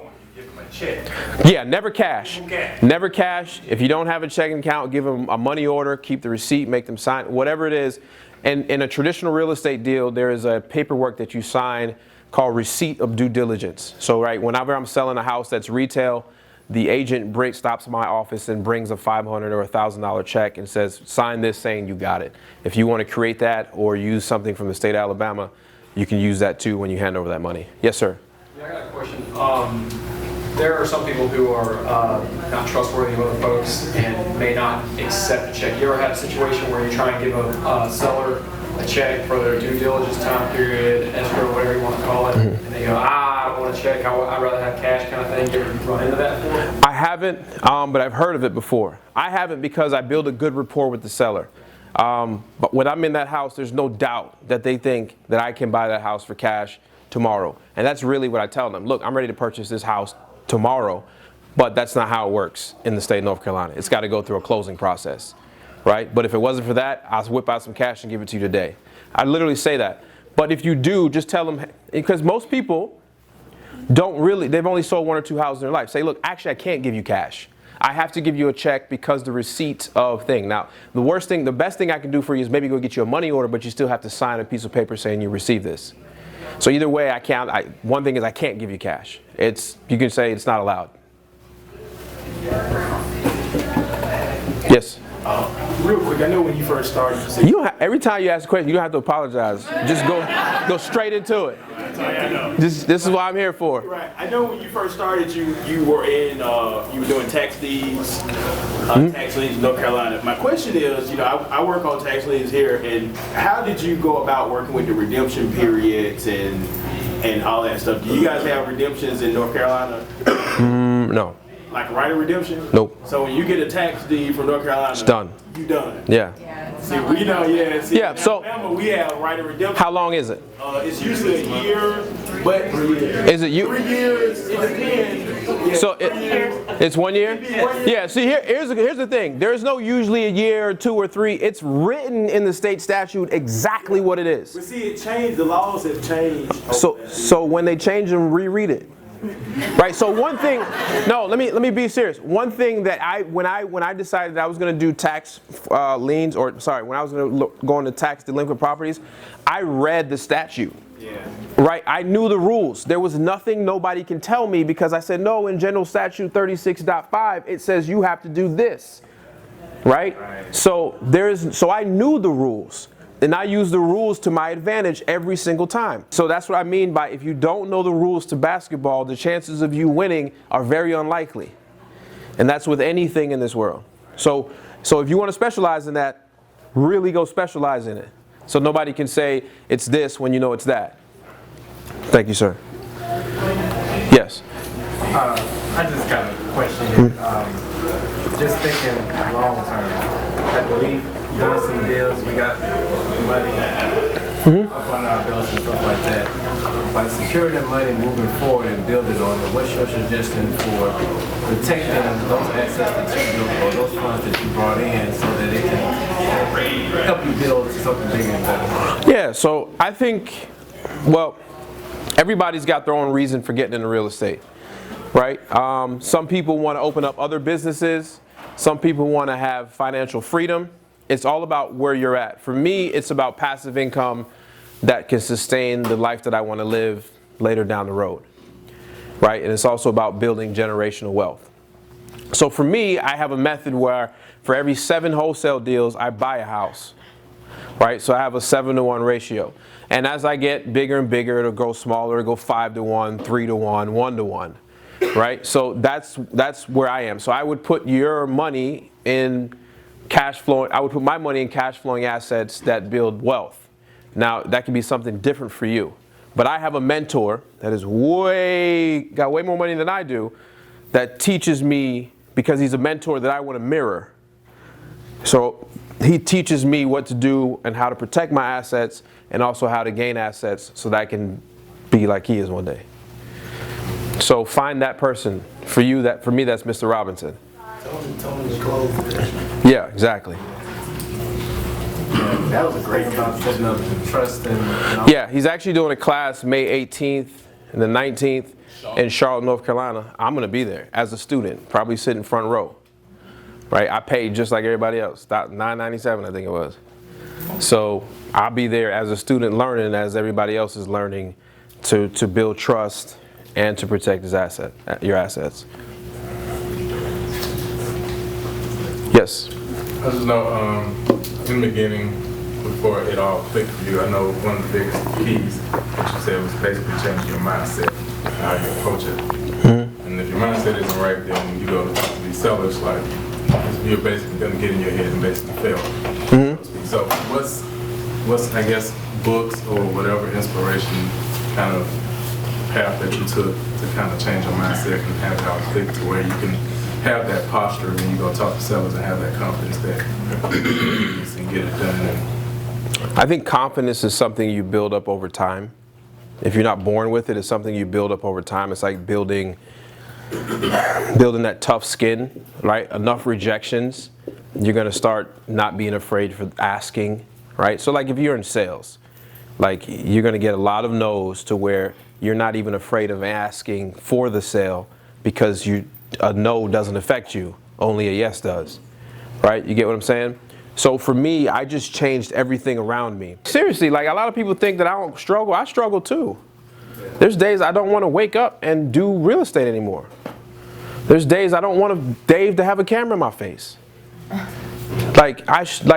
Yeah, never cash. Never cash. If you don't have a checking account, give them a money order, keep the receipt, make them sign, whatever it is. And in a traditional real estate deal, there is a paperwork that you sign called receipt of due diligence. So, right, whenever I'm selling a house that's retail, the agent stops my office and brings a $500 or $1,000 check and says, sign this saying you got it. If you want to create that or use something from the state of Alabama, you can use that too when you hand over that money. Yes, sir. Yeah, I got a question. There are some people who are not trustworthy of other folks and may not accept a check. You ever had a situation where you try and give a seller a check for their due diligence time period, escrow, whatever you want to call it, and they go, I don't want a check, I'd rather have cash kind of thing? You ever run into that before? I haven't, but I've heard of it before. I haven't because I build a good rapport with the seller. But when I'm in that house, there's no doubt that they think that I can buy that house for cash tomorrow. And that's really what I tell them. Look, I'm ready to purchase this house tomorrow, but that's not how it works in the state of North Carolina. It's got to go through a closing process, right? But if it wasn't for that, I'll whip out some cash and give it to you today. I literally say that. But if you do, just tell them, because most people they've only sold 1 or 2 houses in their life. Say, look, actually, I can't give you cash. I have to give you a check because the receipt of thing. Now, the best thing I can do for you is maybe go get you a money order, but you still have to sign a piece of paper saying you received this. So either way, one thing is I can't give you cash. You can say it's not allowed. Yes? Real quick, I know when you first started. Every time you ask a question, you don't have to apologize. Just go straight into it. This is what I'm here for. Right. I know when you first started, you were doing tax deeds, tax liens in North Carolina. My question is, I work on tax liens here, and how did you go about working with the redemption periods and all that stuff? Do you guys have redemptions in North Carolina? No. like a right of redemption? Nope. So when you get a tax deed from North Carolina, It's done. You done. Yeah. See, we know, See, Yeah, so- in Alabama, we have right of redemption. How long is it? It's usually a year, but Is it you? 3 years. It depends. Yeah, So 3 years. it's 1 year? Yeah, see, here's the thing. There's no usually a year, 2 or 3. It's written in the state statute exactly what it is. But see, it changed. The laws have changed. So when they change them, reread it. Right. So one thing. No, let me be serious. One thing that when I decided I was going to do tax liens, or sorry, when I was going to go into tax delinquent properties, I read the statute. Yeah. Right. I knew the rules. There was nothing nobody can tell me because I said no. In General Statute 36.5, it says you have to do this. Right. So I knew the rules. And I use the rules to my advantage every single time. So that's what I mean by if you don't know the rules to basketball, the chances of you winning are very unlikely. And that's with anything in this world. So if you want to specialize in that, really go specialize in it. So nobody can say it's this when you know it's that. Thank you, sir. Yes. I just got a question. Just thinking long term. I believe done some deals, we got money up on our belts and stuff like that. By securing that money, moving forward and building on it, what's your suggestion for protecting those assets that you built or those funds that you brought in so that it can help you build something bigger and better? Yeah, so I think, well, everybody's got their own reason for getting into real estate, right? Some people want to open up other businesses. Some people want to have financial freedom. It's all about where you're at. For me, it's about passive income that can sustain the life that I want to live later down the road, right? And it's also about building generational wealth. So for me, I have a method where for every 7 wholesale deals, I buy a house, right? So I have a 7-to-1 ratio. And as I get bigger and bigger, it'll go smaller, it'll go 5-to-1, 3-to-1, 1-to-1, right? So that's where I am. So I would put your money in cash flow. I would put my money in cash flowing assets that build wealth. Now that can be something different for you, but I have a mentor that is got way more money than I do, that teaches me because he's a mentor that I want to mirror. So he teaches me what to do and how to protect my assets and also how to gain assets so that I can be like he is one day. So find that person for you. For me, that's Mr. Robinson. Yeah, exactly. Yeah, that was a great concept of trust and yeah, he's actually doing a class May 18th and the 19th in Charlotte, North Carolina. I'm going to be there as a student, probably sitting front row. Right? I paid just like everybody else, $9.97 I think it was. So I'll be there as a student learning as everybody else is learning to build trust and to protect your assets. Yes. I just know in the beginning, before it all clicked for you, I know one of the biggest keys that you said was basically changing your mindset and how you approach it. Mm-hmm. And if your mindset isn't right, then when you go to talk to these sellers, like you're basically going to get in your head and basically fail. Mm-hmm. So what's I guess books or whatever inspiration kind of path that you took to kind of change your mindset and have it all click to where you can have that posture when you go talk to sellers and have that confidence that you can get it done. I think confidence is something you build up over time. If you're not born with it, it's something you build up over time. It's like building that tough skin, right? Enough rejections, you're gonna start not being afraid for asking, right? So like if you're in sales, like you're gonna get a lot of no's to where you're not even afraid of asking for the sale because a no doesn't affect you, only a yes does, right? You get what I'm saying? So for me, I just changed everything around me. Seriously, like a lot of people think that I don't struggle. I struggle too. There's days I don't want to wake up and do real estate anymore. There's days I don't want Dave to have a camera in my face. Like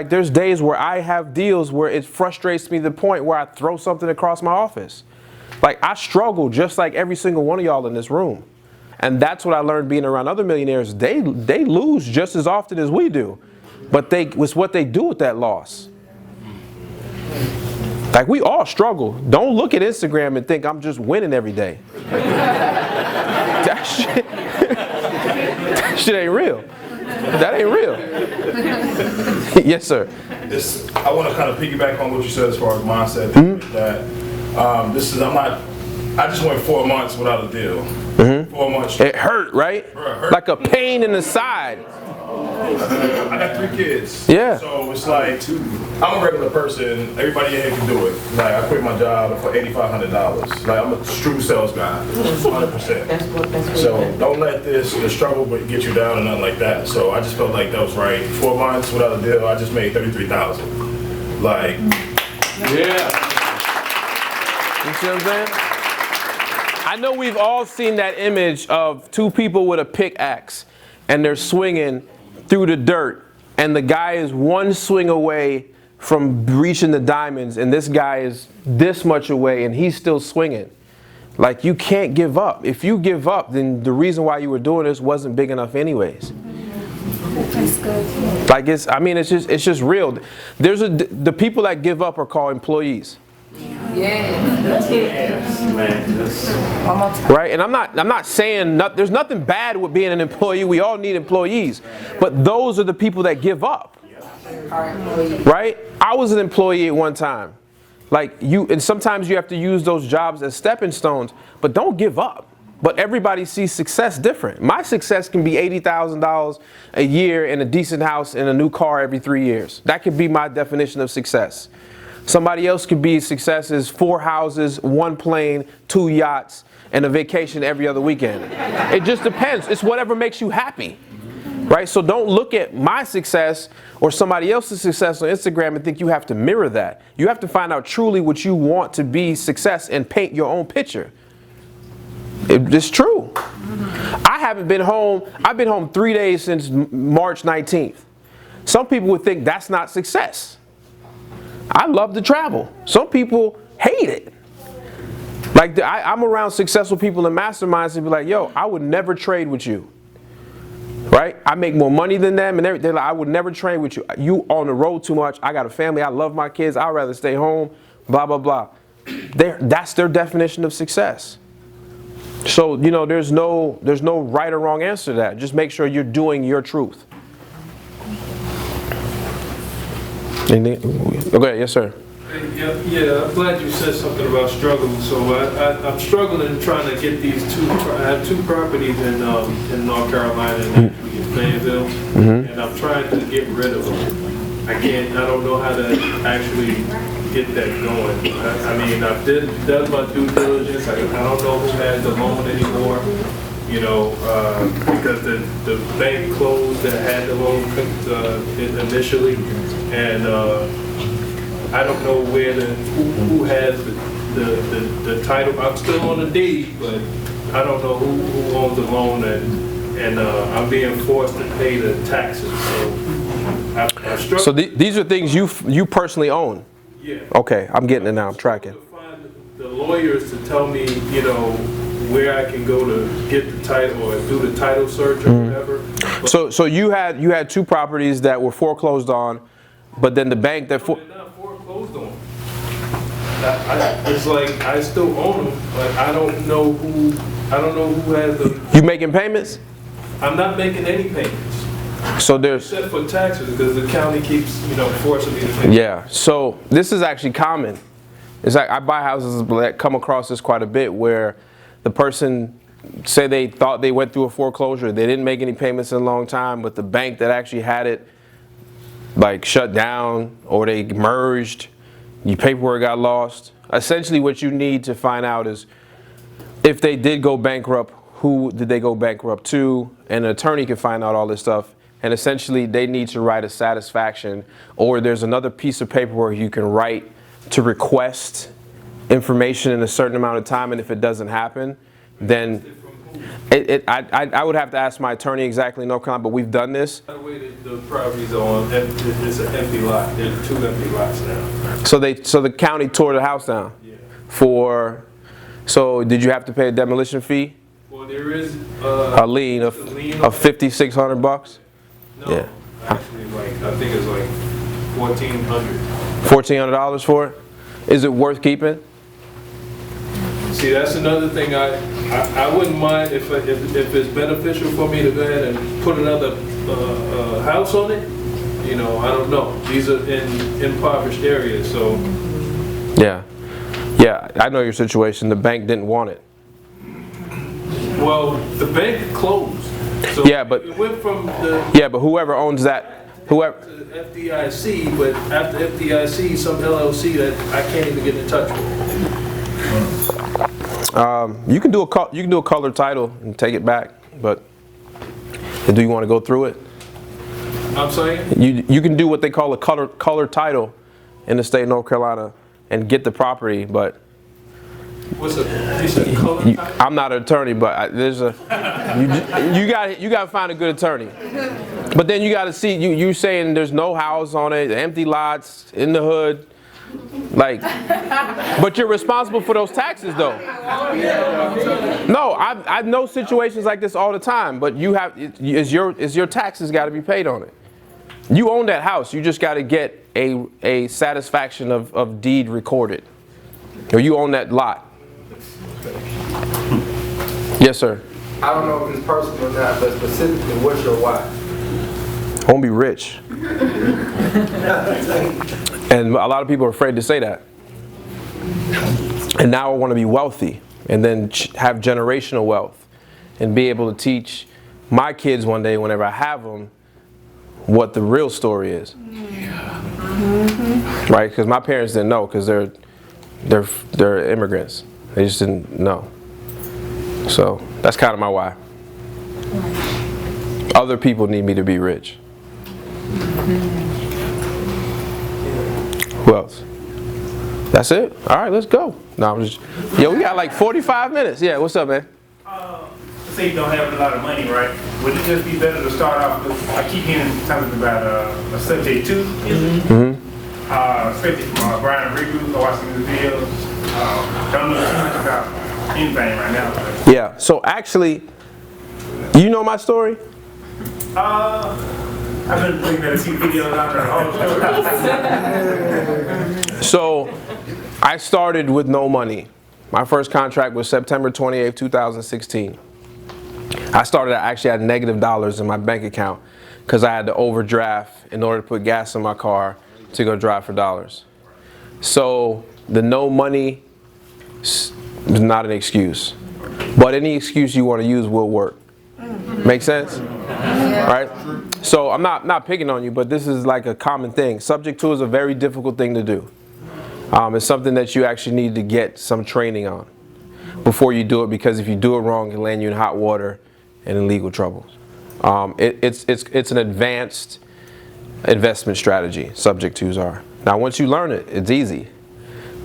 there's days where I have deals where it frustrates me to the point where I throw something across my office. Like I struggle just like every single one of y'all in this room. And that's what I learned being around other millionaires. They lose just as often as we do. But it's what they do with that loss. Like we all struggle. Don't look at Instagram and think I'm just winning every day. That shit. That shit ain't real. That ain't real. Yes, sir. I want to kind of piggyback on what you said as far as mindset. I just went 4 months without a deal. 4 months. It hurt, right? It hurt. Like a pain in the side. I got 3 kids. Yeah. So it's like, I'm a regular person. Everybody in here can do it. Like, I quit my job for $8,500. Like, I'm a true sales guy. 100%. So don't let the struggle get you down or nothing like that. So I just felt like that was right. 4 months without a deal, I just made $33,000. Like, yeah. You see what I'm saying? I know we've all seen that image of 2 people with a pickaxe and they're swinging through the dirt and the guy is 1 swing away from reaching the diamonds and this guy is this much away and he's still swinging. Like, you can't give up. If you give up, then the reason why you were doing this wasn't big enough anyways. That's good. Like, it's just real. The people that give up are called employees. Right, and I'm not saying there's nothing bad with being an employee. We all need employees, but those are the people that give up. Right? I was an employee at one time. And sometimes you have to use those jobs as stepping stones, but don't give up. But everybody sees success different. My success can be $80,000 a year in a decent house and a new car every 3 years. That could be my definition of success. Somebody else could be success is 4 houses, 1 plane, 2 yachts, and a vacation every other weekend. It just depends. It's whatever makes you happy, right? So don't look at my success or somebody else's success on Instagram and think you have to mirror that. You have to find out truly what you want to be success and paint your own picture. It's true. I haven't been home. I've been home 3 days since March 19th. Some people would think that's not success. I love to travel. Some people hate it. Like, I'm around successful people in masterminds and be like, yo, I would never trade with you. Right? I make more money than them and they're like, I would never trade with you. You on the road too much. I got a family. I love my kids. I'd rather stay home. Blah, blah, blah. That's their definition of success. So, there's no right or wrong answer to that. Just make sure you're doing your truth. Okay, yes, sir. Yeah, I'm glad you said something about struggling. So I'm struggling trying to get these 2. I have 2 properties in North Carolina and actually in Fayetteville, and I'm trying to get rid of them. I don't know how to actually get that going. I've done my due diligence. I don't know who has the loan anymore. Because the bank closed that had the loan initially, and I don't know who has the title. I'm still on the deed, but I don't know who owns the loan, and I'm being forced to pay the taxes. So I struggle. So these are things you personally own. Yeah. Okay, I'm getting it now. I'm tracking. To find the lawyers to tell me, where I can go to get the title or do the title search or whatever. So you had 2 properties that were foreclosed on, but then the bank that they're not foreclosed on. It's like I still own them, but I don't know who has them. You making payments? I'm not making any payments. So there's except for taxes because the county keeps forcing me to pay. Yeah. So this is actually common. It's like I buy houses that come across this quite a bit where the person say they thought they went through a foreclosure, they didn't make any payments in a long time, but the bank that actually had it shut down or they merged, your paperwork got lost. Essentially what you need to find out is if they did go bankrupt, who did they go bankrupt to? And an attorney can find out all this stuff. And essentially they need to write a satisfaction, or there's another piece of paperwork you can write to request information in a certain amount of time, and if it doesn't happen, then I would have to ask my attorney exactly in North Carolina, but we've done this. The way that the property's on, it's an empty lot. There's 2 empty lots now. So the county tore the house down. Yeah. So did you have to pay a demolition fee? Well, there is a lien of $5,600. No, yeah. Actually, I think it's like $1,400. $1,400 for it? Is it worth keeping? See, that's another thing I wouldn't mind if it's beneficial for me to go ahead and put another house on it. You know, I don't know. These are in impoverished areas, so. Yeah. Yeah, I know your situation. The bank didn't want it. Well, the bank closed. So Yeah, but it went from the whoever owns that, whoever. to FDIC, but after FDIC, some LLC that I can't even get in touch with. You can do a color title and take it back, but do you want to go through it? I'm saying? You can do what they call a color title in the state of North Carolina and get the property, but What's a you said color title? I'm not an attorney, but there's a you got to find a good attorney. But then you got to see you saying there's no house on it, empty lots in the hood, like. But you're responsible for those taxes, though. No, I know situations like this all the time. But you have is your taxes got to be paid on it. You own that house. You just got to get a satisfaction of deed recorded, or you own that lot. Yes, sir. I don't know if it's personal or not, but specifically, what's your why? I want to be rich. And a lot of people are afraid to say that. And now I want to be wealthy and then have generational wealth and be able to teach my kids one day, whenever I have them, what the real story is. Right? Because my parents didn't know, because they're immigrants. They just didn't know. So that's kind of my why. Other people need me to be rich. Who else? That's it? All right, let's go. No, I'm just. Yo, we got like 45 minutes. Yeah, what's up, man? Say you don't have a lot of money, right? Would it just be better to start off with, I keep hearing something about a subject to, especially from Brian Rigu, watching the videos. Don't know too much about anything right now. But. Yeah, so actually, you know my story? I've been looking at a few videos out there. So, I started with no money. My first contract was September 28, 2016. I started, I actually had negative dollars in my bank account because I had to overdraft in order to put gas in my car to go drive for dollars. So, the no money is not an excuse. But any excuse you want to use will work. Make sense? Right? So I'm not picking on you, but this is like a common thing. Subject to is a very difficult thing to do. It's something that you actually need to get some training on before you do it, because if you do it wrong, it can land you in hot water and in legal trouble. It's an advanced investment strategy, subject twos are. Now once you learn it, it's easy.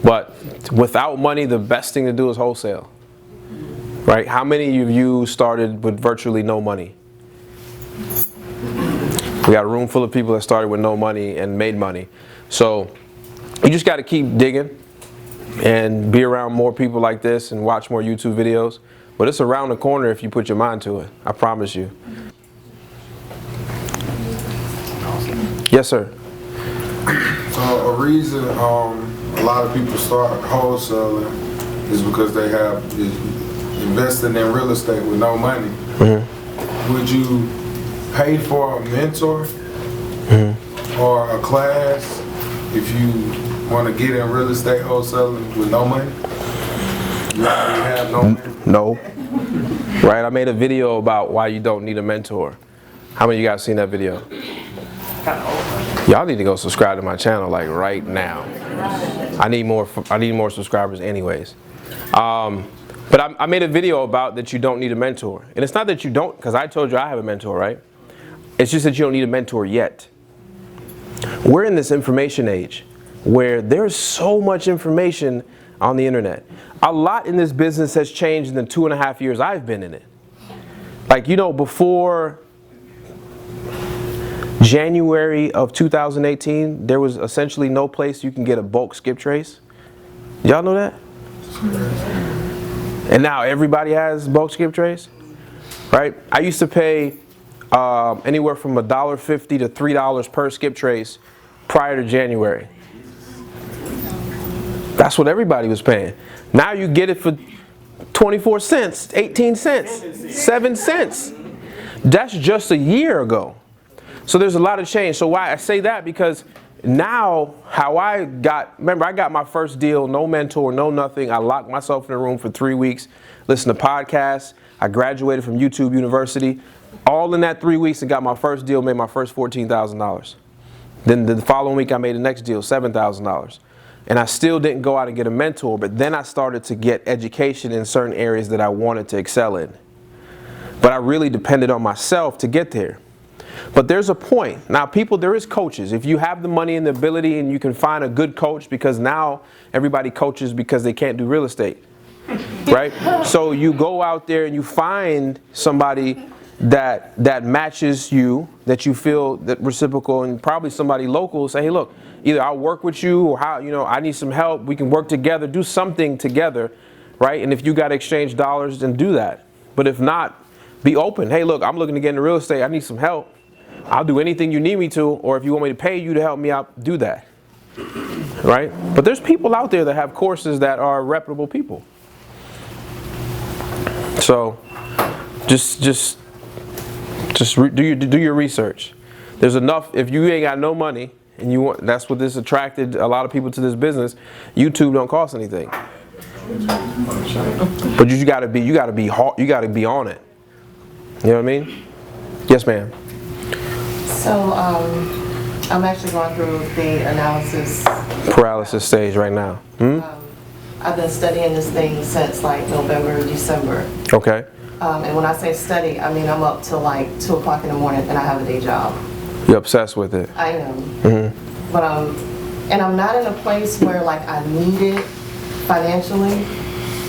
But without money, the best thing to do is wholesale. Right? How many of you started with virtually no money? We got a room full of people that started with no money and made money. So you just got to keep digging and be around more people like this and watch more YouTube videos. But it's around the corner if you put your mind to it. I promise you. Yes, sir. So a reason a lot of people start wholesaling is because they have investing in real estate with no money. Would you pay for a mentor or a class if you want to get in real estate wholesaling with no money? You already have no money? No. Right? I made a video about why you don't need a mentor. How many of you guys seen that video? Y'all need to go subscribe to my channel like right now. I need more subscribers anyways. But I made a video about that you don't need a mentor. And it's not that you don't, because I told you I have a mentor, right? It's just that you don't need a mentor yet. We're in this information age where there's so much information on the internet. A lot in this business has changed in the 2.5 years I've been in it. Like, you know, before January of 2018, there was essentially no place you can get a bulk skip trace. Y'all know that? And now everybody has bulk skip trace, right? I used to pay anywhere from $1.50 to $3 per skip trace prior to January. That's what everybody was paying. Now you get it for 24 cents, 18 cents, 7 cents. That's just a year ago. So there's a lot of change. So why I say that, because now how I got my first deal, no mentor, no nothing. I locked myself in a room for 3 weeks, listened to podcasts. I graduated from YouTube University. All in that 3 weeks and got my first deal, made my first $14,000. Then the following week I made the next deal, $7,000. And I still didn't go out and get a mentor, but then I started to get education in certain areas that I wanted to excel in. But I really depended on myself to get there. But there's a point. Now, people, there is coaches. If you have the money and the ability and you can find a good coach, because now everybody coaches because they can't do real estate, right? So you go out there and you find somebody that matches you, that you feel that reciprocal, and probably somebody local. Say, hey, look, either I'll work with you, or I need some help. We can work together, do something together, right? And if you got to exchange dollars, then do that. But if not, be open. Hey, look, I'm looking to get into real estate. I need some help. I'll do anything you need me to, or if you want me to pay you to help me out, do that, right? But there's people out there that have courses that are reputable people. So just do your research. There's enough. If you ain't got no money and you want, that's what this attracted a lot of people to this business. YouTube don't cost anything, but you gotta be on it. You know what I mean? Yes, ma'am. So I'm actually going through the analysis paralysis stage right now. I've been studying this thing since like November, December. Okay. And when I say study, I mean I'm up till like 2 o'clock in the morning and I have a day job. You're obsessed with it. I am. But I'm not in a place where like I need it financially,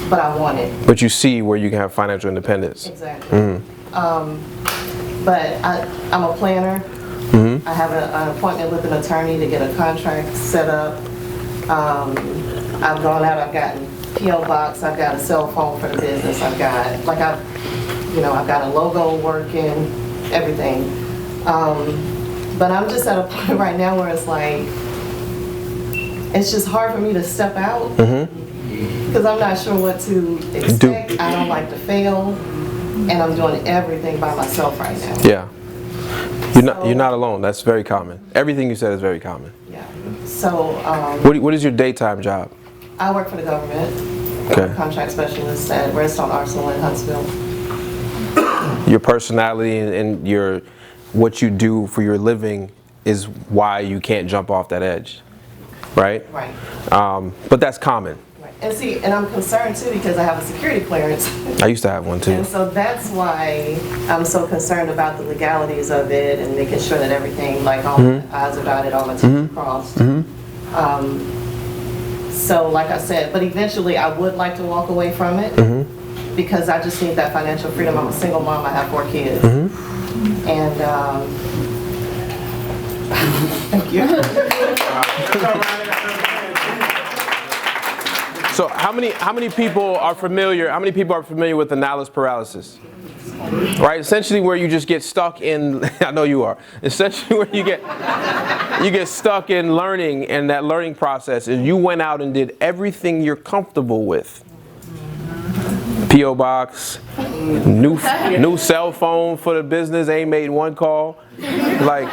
but I want it. But you see where you can have financial independence. Exactly. But I'm a planner. I have an appointment with an attorney to get a contract set up. I've gone out, I've gotten P.O. box, I've got a cell phone for the business, I've got a logo working, everything. But I'm just at a point right now where it's like, it's just hard for me to step out because I'm not sure what to expect. I don't like to fail, and I'm doing everything by myself right now. Yeah. You're not alone. That's very common. Everything you said is very common. Yeah. So. What is your daytime job? I work for the government. Okay. I'm a contract specialist at Redstone Arsenal in Huntsville. Your personality and what you do for your living is why you can't jump off that edge, right? Right. But that's common. Right. And I'm concerned too because I have a security clearance. I used to have one too. And so that's why I'm so concerned about the legalities of it and making sure that everything, like all my I's are dotted, all my T's are crossed. So like I said, but eventually I would like to walk away from it because I just need that financial freedom. I'm a single mom, I have 4 kids. And thank you. So how many people are familiar with analysis paralysis? Right, essentially where you just get stuck in, I know you are, essentially where you get stuck in learning and that learning process, and you went out and did everything you're comfortable with. P.O. box, new cell phone for the business, ain't made one call. Like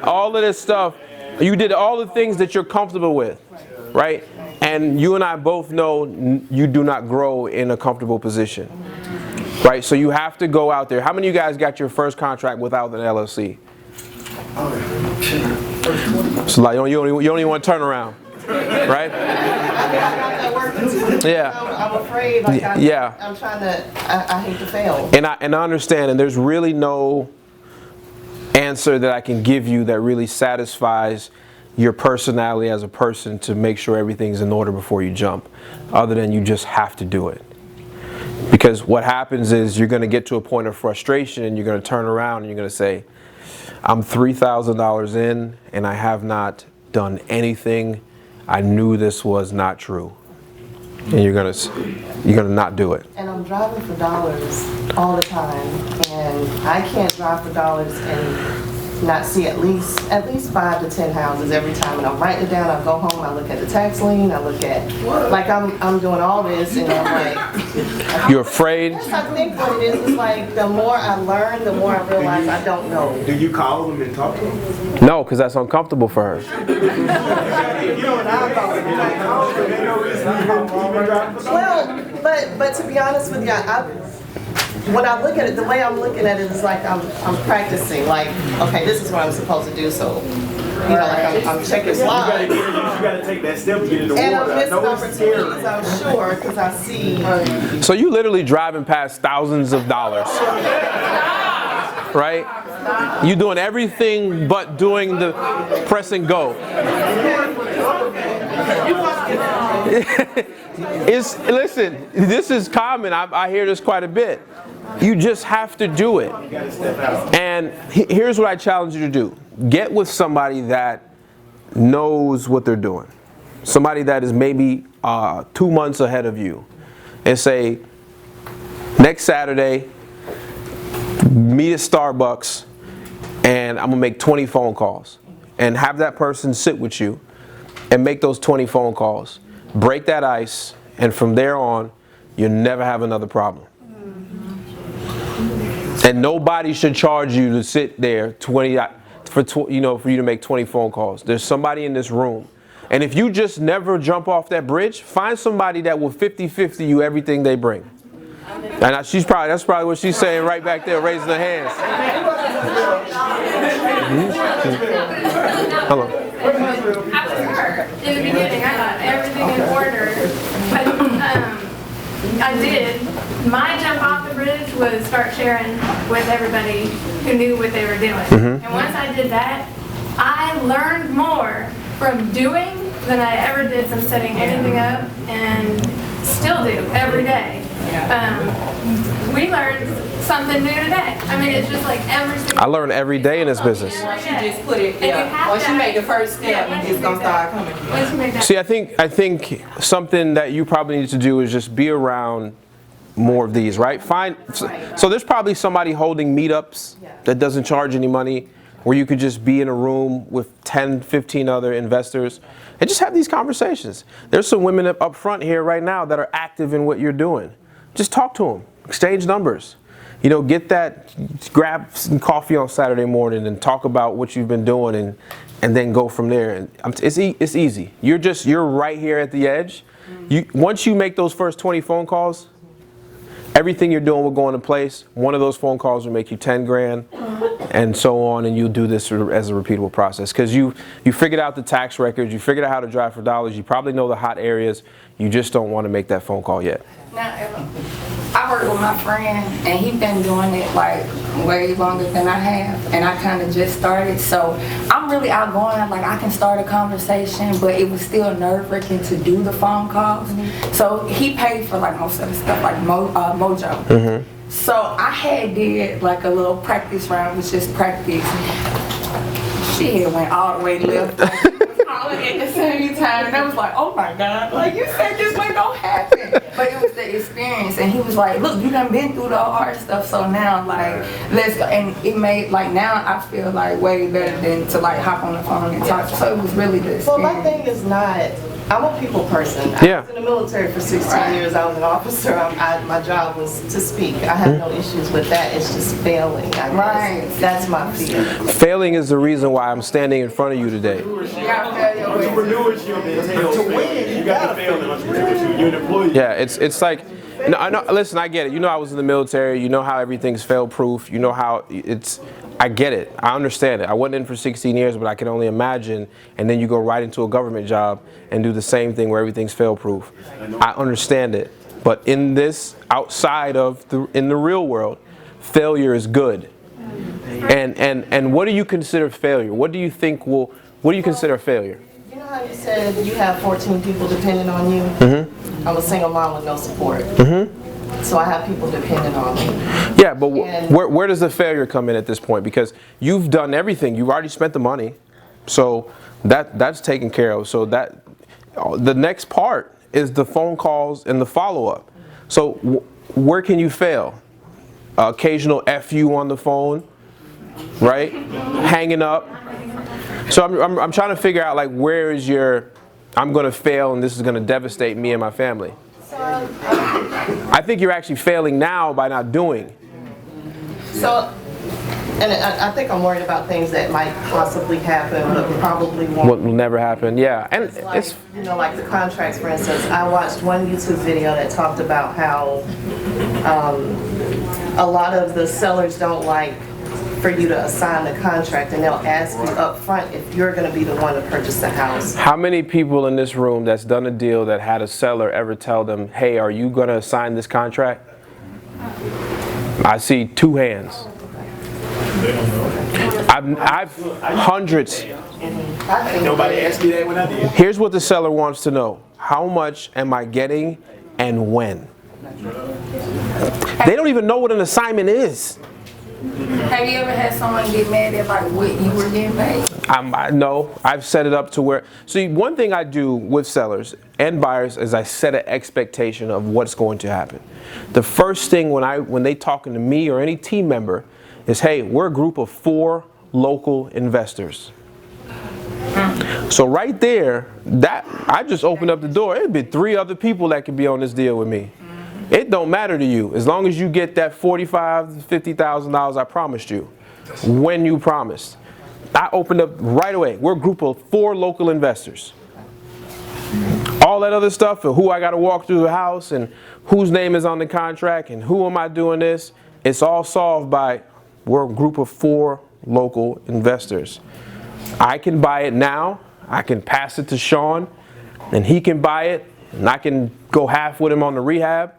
all of this stuff, you did all the things that you're comfortable with, right? And you and I both know you do not grow in a comfortable position, right? So you have to go out there. How many of you guys got your first contract without an LLC? So like you don't even want to turn around, right? Yeah. I'm afraid. Like yeah. I'm trying to. I hate to fail. And I understand. And there's really no answer that I can give you that really satisfies your personality as a person to make sure everything's in order before you jump, other than you just have to do it. Because what happens is you're going to get to a point of frustration and you're going to turn around and you're going to say, I'm $3,000 in and I have not done anything. I knew this was not true. And you're gonna not do it. And I'm driving for dollars all the time, and I can't drive for dollars and not see at least 5 to 10 houses every time, and I'm writing it down. I go home, I look at the tax lien, I look at, like I'm doing all this, and I'm like, You're afraid? yes, I think what it is like the more I learn, the more I realize I don't know. Do you call them and talk to them? No, because that's uncomfortable for her. Well, but to be honest with you, when I look at it, the way I'm looking at it is like I'm practicing. Like, okay, this is what I'm supposed to do. So, you know, like I'm checking slides. You gotta take that step to get in the water. And I'm missing I know it's scary. opportunities, I'm sure, because I see. So you literally driving past thousands of dollars, right? You doing everything but doing the press and go. Listen, this is common. I hear this quite a bit. You just have to do it. And here's what I challenge you to do. Get with somebody that knows what they're doing. Somebody that is maybe 2 months ahead of you. And say, next Saturday, meet at Starbucks, and I'm going to make 20 phone calls. And have that person sit with you and make those 20 phone calls. Break that ice, and from there on, you'll never have another problem. And nobody should charge you to sit there for you to make 20 phone calls. There's somebody in this room. And if you just never jump off that bridge, find somebody that will 50-50 you everything they bring. And that's probably what she's saying right back there, raising her hands. Hello. I was hurt in the beginning. I got everything in order, but I did. My jump off the bridge was start sharing with everybody who knew what they were doing. And once I did that, I learned more from doing than I ever did from setting anything up, and still do every day. We learned something new today. I mean, it's just like every single I learn every day in this business. Once you just put it, once you make the first step, it's gonna start coming. See, I think something that you probably need to do is just be around more of these, right? So there's probably somebody holding meetups that doesn't charge any money, where you could just be in a room with 10, 15 other investors and just have these conversations. There's some women up front here right now that are active in what you're doing. Just talk to them, exchange numbers. You know, grab some coffee on Saturday morning and talk about what you've been doing, and then go from there. And it's easy. You're right here at the edge. Once you make those first 20 phone calls, everything you're doing will go into place. One of those phone calls will make you 10 grand, and so on, and you'll do this as a repeatable process. Because you figured out the tax records, you figured out how to drive for dollars, you probably know the hot areas, you just don't want to make that phone call yet. Now, I work with my friend, and he's been doing it like way longer than I have, and I kind of just started. So I'm really outgoing. Like, I can start a conversation, but it was still nerve-wracking to do the phone calls. So he paid for like most of the stuff, like Mojo. So I did like a little practice round, which just practice. She went all the way left. Calling at the same time, and I was like, oh my God, like you said this ain't gonna happen. But it was the experience, and he was like, look, you done been through the hard stuff, so now like let's go. And it made like now I feel like way better than to like hop on the phone and talk. So it was really the experience. Well, my thing is not, I'm a people person. I was in the military for 16 years. I was an officer. My job was to speak. I have no issues with that. It's just failing. That's my fear. Failing is the reason why I'm standing in front of you today. Entrepreneurship entails failing. You got to fail in entrepreneurship. You're an employee. Yeah, it's like, listen, I get it. You know I was in the military. You know how everything's fail-proof. You know how I get it. I understand it. I wasn't in for 16 years, but I can only imagine. And then you go right into a government job and do the same thing where everything's fail-proof. I understand it. But in this, outside of in the real world, failure is good. And what do you consider failure? What do you consider failure? You know how you said you have 14 people depending on you? I'm a single mom with no support. So I have people depending on me. Yeah, but where does the failure come in at this point? Because you've done everything. You've already spent the money. So that's taken care of. So the next part is the phone calls and the follow-up. So where can you fail? Occasional FU on the phone. right? Hanging up. So I'm trying to figure out like where is your, I'm going to fail and this is going to devastate me and my family. I think you're actually failing now by not doing. So, and I think I'm worried about things that might possibly happen, but probably won't. What will never happen, yeah. And it's you know, like the contracts, for instance. I watched one YouTube video that talked about how a lot of the sellers don't like for you to assign the contract, and they'll ask you up front if you're going to be the one to purchase the house. How many people in this room that's done a deal that had a seller ever tell them, hey, are you going to sign this contract? I see 2 hands. I've hundreds. Nobody asked me that when I did. Here's what the seller wants to know. How much am I getting and when? They don't even know what an assignment is. Have you ever had someone get mad at like what you were getting paid? No, I've set it up to where, see, one thing I do with sellers and buyers is I set an expectation of what's going to happen. The first thing when they talking to me or any team member is, hey, we're a group of 4 local investors. So right there, that I just opened up the door. It'd be 3 other people that could be on this deal with me. It don't matter to you as long as you get that $45,000 to $50,000 I promised you when you promised. I opened up right away. We're a group of 4 local investors. All that other stuff and who I got to walk through the house and whose name is on the contract and who am I doing this, it's all solved by we're a group of 4 local investors. I can buy it now. I can pass it to Sean and he can buy it and I can go half with him on the rehab.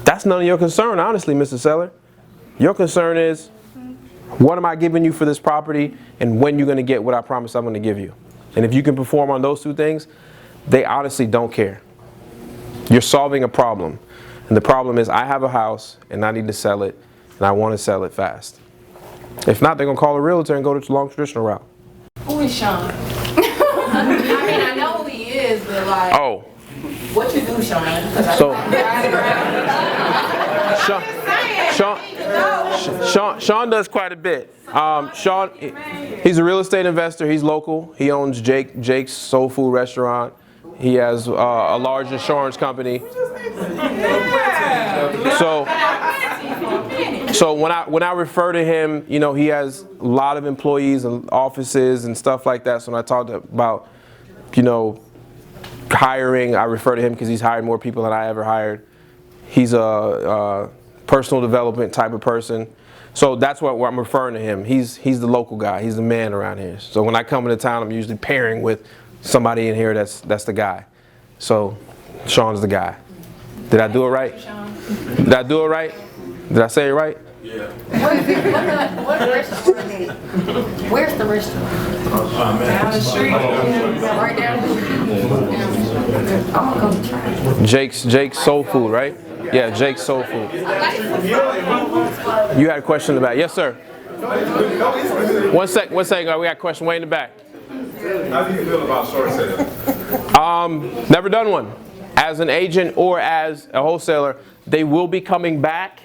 That's none of your concern, honestly, Mr. Seller. Your concern is, what am I giving you for this property and when you're going to get what I promised I'm going to give you. And if you can perform on those 2 things, they honestly don't care. You're solving a problem. And the problem is I have a house and I need to sell it and I want to sell it fast. If not, they're going to call a realtor and go to the long traditional route. Who is Sean? I mean, I know who he is, but like, oh, what you do, Sean? So, Sean does quite a bit. Sean, he's a real estate investor. He's local. He owns Jake's Soul Food Restaurant. He has a large insurance company. So when I refer to him, you know, he has a lot of employees and offices and stuff like that. So when I talked about, you know, hiring, I refer to him because he's hired more people than I ever hired. He's a personal development type of person. So that's what I'm referring to him. He's the local guy. He's the man around here. So when I come into town, I'm usually pairing with somebody in here that's the guy. So Sean's the guy. Did I do it right? Did I do it right? Did I say it right? Yeah. What restaurant is it? Where's the restaurant? Down the street. Right down the street. I'm gonna go try it. Jake's Soul Food, right? Yeah, Jake's Soul Food. You had a question in the back. Yes, sir. One second. We got a question way in the back. How do you feel about short sales? Never done one. As an agent or as a wholesaler, they will be coming back.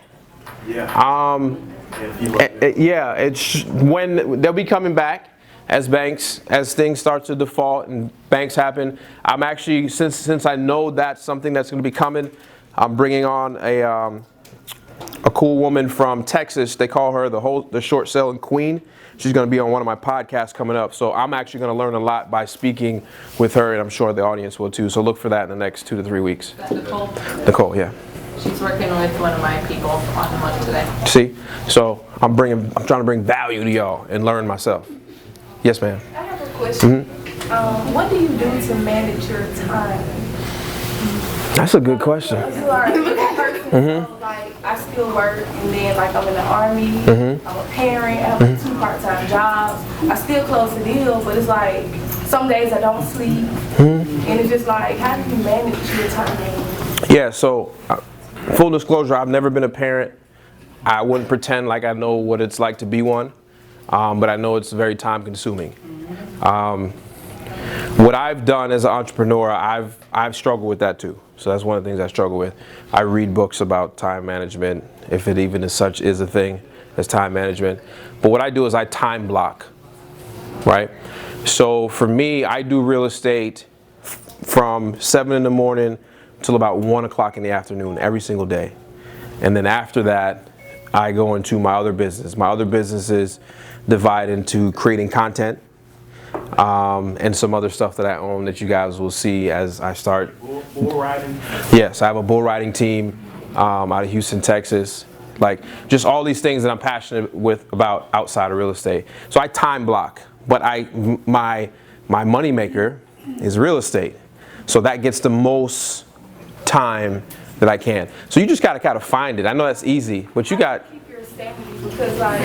Yeah. It's when they'll be coming back as things start to default and banks happen. I'm actually, since I know that's something that's going to be coming, I'm bringing on a cool woman from Texas. They call her the short selling queen. She's going to be on one of my podcasts coming up. So I'm actually going to learn a lot by speaking with her, and I'm sure the audience will too. So look for that in the next 2 to 3 weeks. Nicole? Nicole, yeah. She's working with one of my people on the money today. See? So I'm trying to bring value to y'all and learn myself. Yes, ma'am. I have a question. What do you do to manage your time? That's a good question. You are a person, so, like, I still work, and then like I'm in the Army, I'm a parent, I have 2 part-time jobs. I still close the deal, but it's like some days I don't sleep, and it's just like, how do you manage your time? Yeah, so full disclosure, I've never been a parent. I wouldn't pretend like I know what it's like to be one, but I know it's very time consuming. What I've done as an entrepreneur, I've struggled with that too. So that's one of the things I struggle with. I read books about time management, if it even is a thing, as time management. But what I do is I time block, right? So for me, I do real estate from 7 in the morning till about 1 o'clock in the afternoon every single day. And then after that, I go into my other business. My other businesses divide into creating content and some other stuff that I own that you guys will see as I start. Bull riding? Yes, I have a bull riding team out of Houston, Texas. Like just all these things that I'm passionate about outside of real estate. So I time block, but my money maker is real estate. So that gets the most time that I can. So you just gotta kind of find it. I know that's easy, but you got. Because like,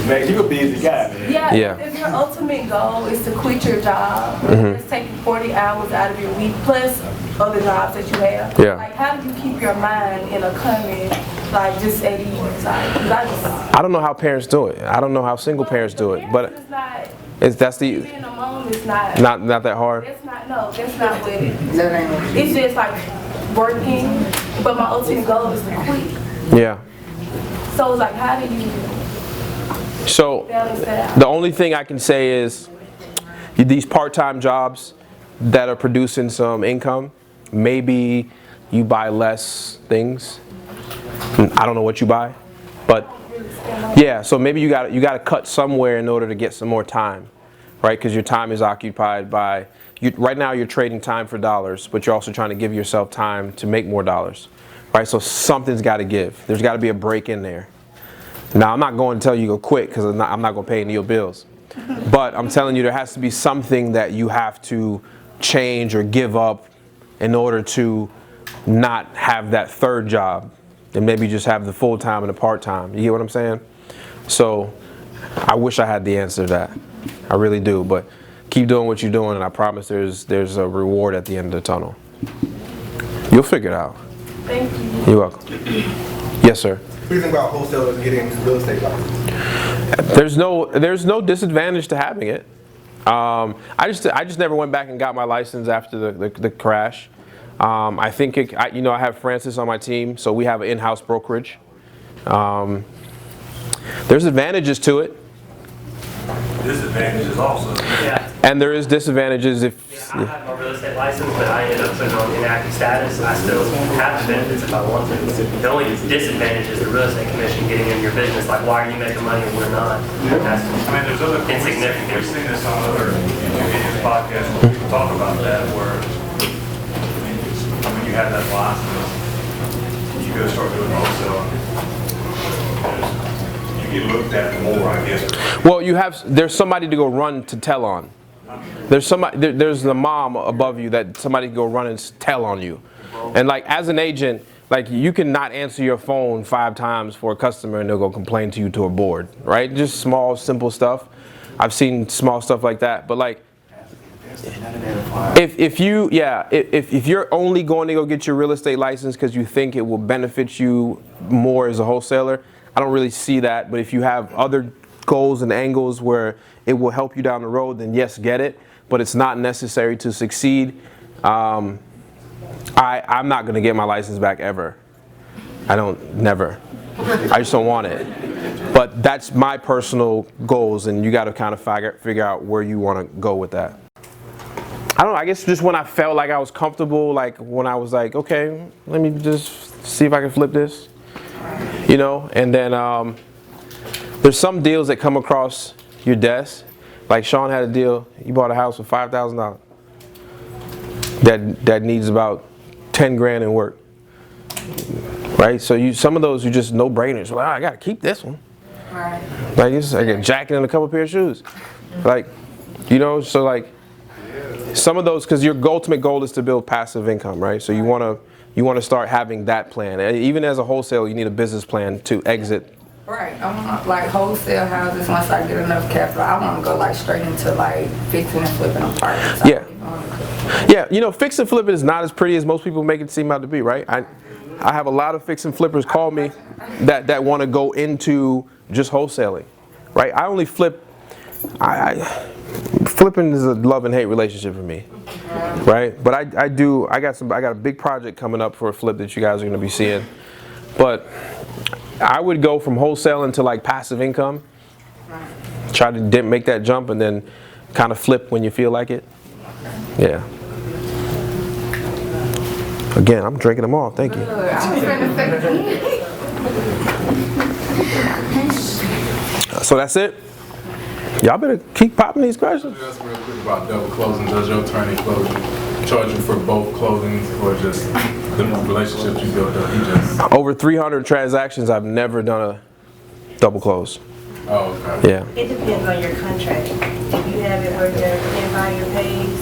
Man, you a busy guy, man. yeah, if your ultimate goal is to quit your job, it's taking 40 hours out of your week, plus other jobs that you have. Yeah. Like, how do you keep your mind in a comment, like, just at ease? Like, 'cause I don't know how parents do it. I don't know how single parents do it, but that's the. being a mom is not that hard. That's not what it is. It's just like working, but my ultimate goal is to quit. Yeah. So it's like, how do you So balance that out? the only thing I can say is these part-time jobs that are producing some income, maybe you buy less things. I don't know what you buy, but yeah, so maybe you got to cut somewhere in order to get some more time, right? Because your time is occupied by right now you're trading time for dollars, but you're also trying to give yourself time to make more dollars, right? So something's got to give. There's got to be a break in there. Now I'm not going to tell you to go quit because I'm not going to pay any of your bills, but I'm telling you there has to be something that you have to change or give up in order to not have that third job and maybe just have the full-time and the part-time. You get what I'm saying? So I wish I had the answer to that. I really do, but keep doing what you're doing and I promise there's a reward at the end of the tunnel. You'll figure it out. Thank you. You're welcome. Yes, sir. What do you think about wholesalers getting real estate license? There's no disadvantage to having it. I just never went back and got my license after the crash. I think I have Francis on my team, so we have an in-house brokerage. There's advantages to it. Disadvantages also. Yeah. And there is disadvantages if. I have my real estate license, but I ended up putting on inactive status. I still have the benefits if I want to. The only disadvantage is the real estate commission getting in your business. Like, why are you making money and we're not? That's there's other insignificant. We've seen this on other podcasts where people talk about that, where when you have that license, you go start doing wholesaling. You get looked at more, I guess. Well, there's somebody to go run to tell on. There's the mom above you that somebody can go run and tell on you. And like as an agent, like you can not answer your phone 5 times for a customer and they'll go complain to you to a board, right? Just small, simple stuff. I've seen small stuff like that, but like if you're only going to go get your real estate license because you think it will benefit you more as a wholesaler, I don't really see that. But if you have other goals and angles where it will help you down the road, then yes, get it. But it's not necessary to succeed. I'm not going to get my license back ever. Never. I just don't want it. But that's my personal goals, and you got to kind of figure out where you want to go with that. I don't know, I guess just when I felt like I was comfortable, like when I was like, okay, let me just see if I can flip this. You know, and then there's some deals that come across your desk. Like Sean had a deal, he bought a house for $5,000 that needs about 10 grand in work. Right? So some of those are just no-brainers. Well, I gotta keep this one. Right. Like it's like a jacket and a couple pair of shoes. Like, you know, so like some of those, because your ultimate goal is to build passive income, right? So you want to start having that plan. Even as a wholesaler, you need a business plan to exit. Right. I want like wholesale houses. Once I get enough capital, I want to go like straight into like fixing and flipping apartments. Yeah, you know, fix and flipping is not as pretty as most people make it seem out to be, right? I have a lot of fix and flippers call me that want to go into just wholesaling, right? I only flip. Flipping is a love and hate relationship for me, right? But I got a big project coming up for a flip that you guys are going to be seeing. But I would go from wholesaling to like passive income. Try to make that jump and then kind of flip when you feel like it. Yeah. Again, I'm drinking them all. Thank you. So that's it. Y'all better keep popping these questions. That's real quick about double closing. Does your attorney charge you for both closings or just the relationships you built up? Over 300 transactions, I've never done a double close. Oh, okay. Yeah. It depends on your contract. If you have it where your employer pays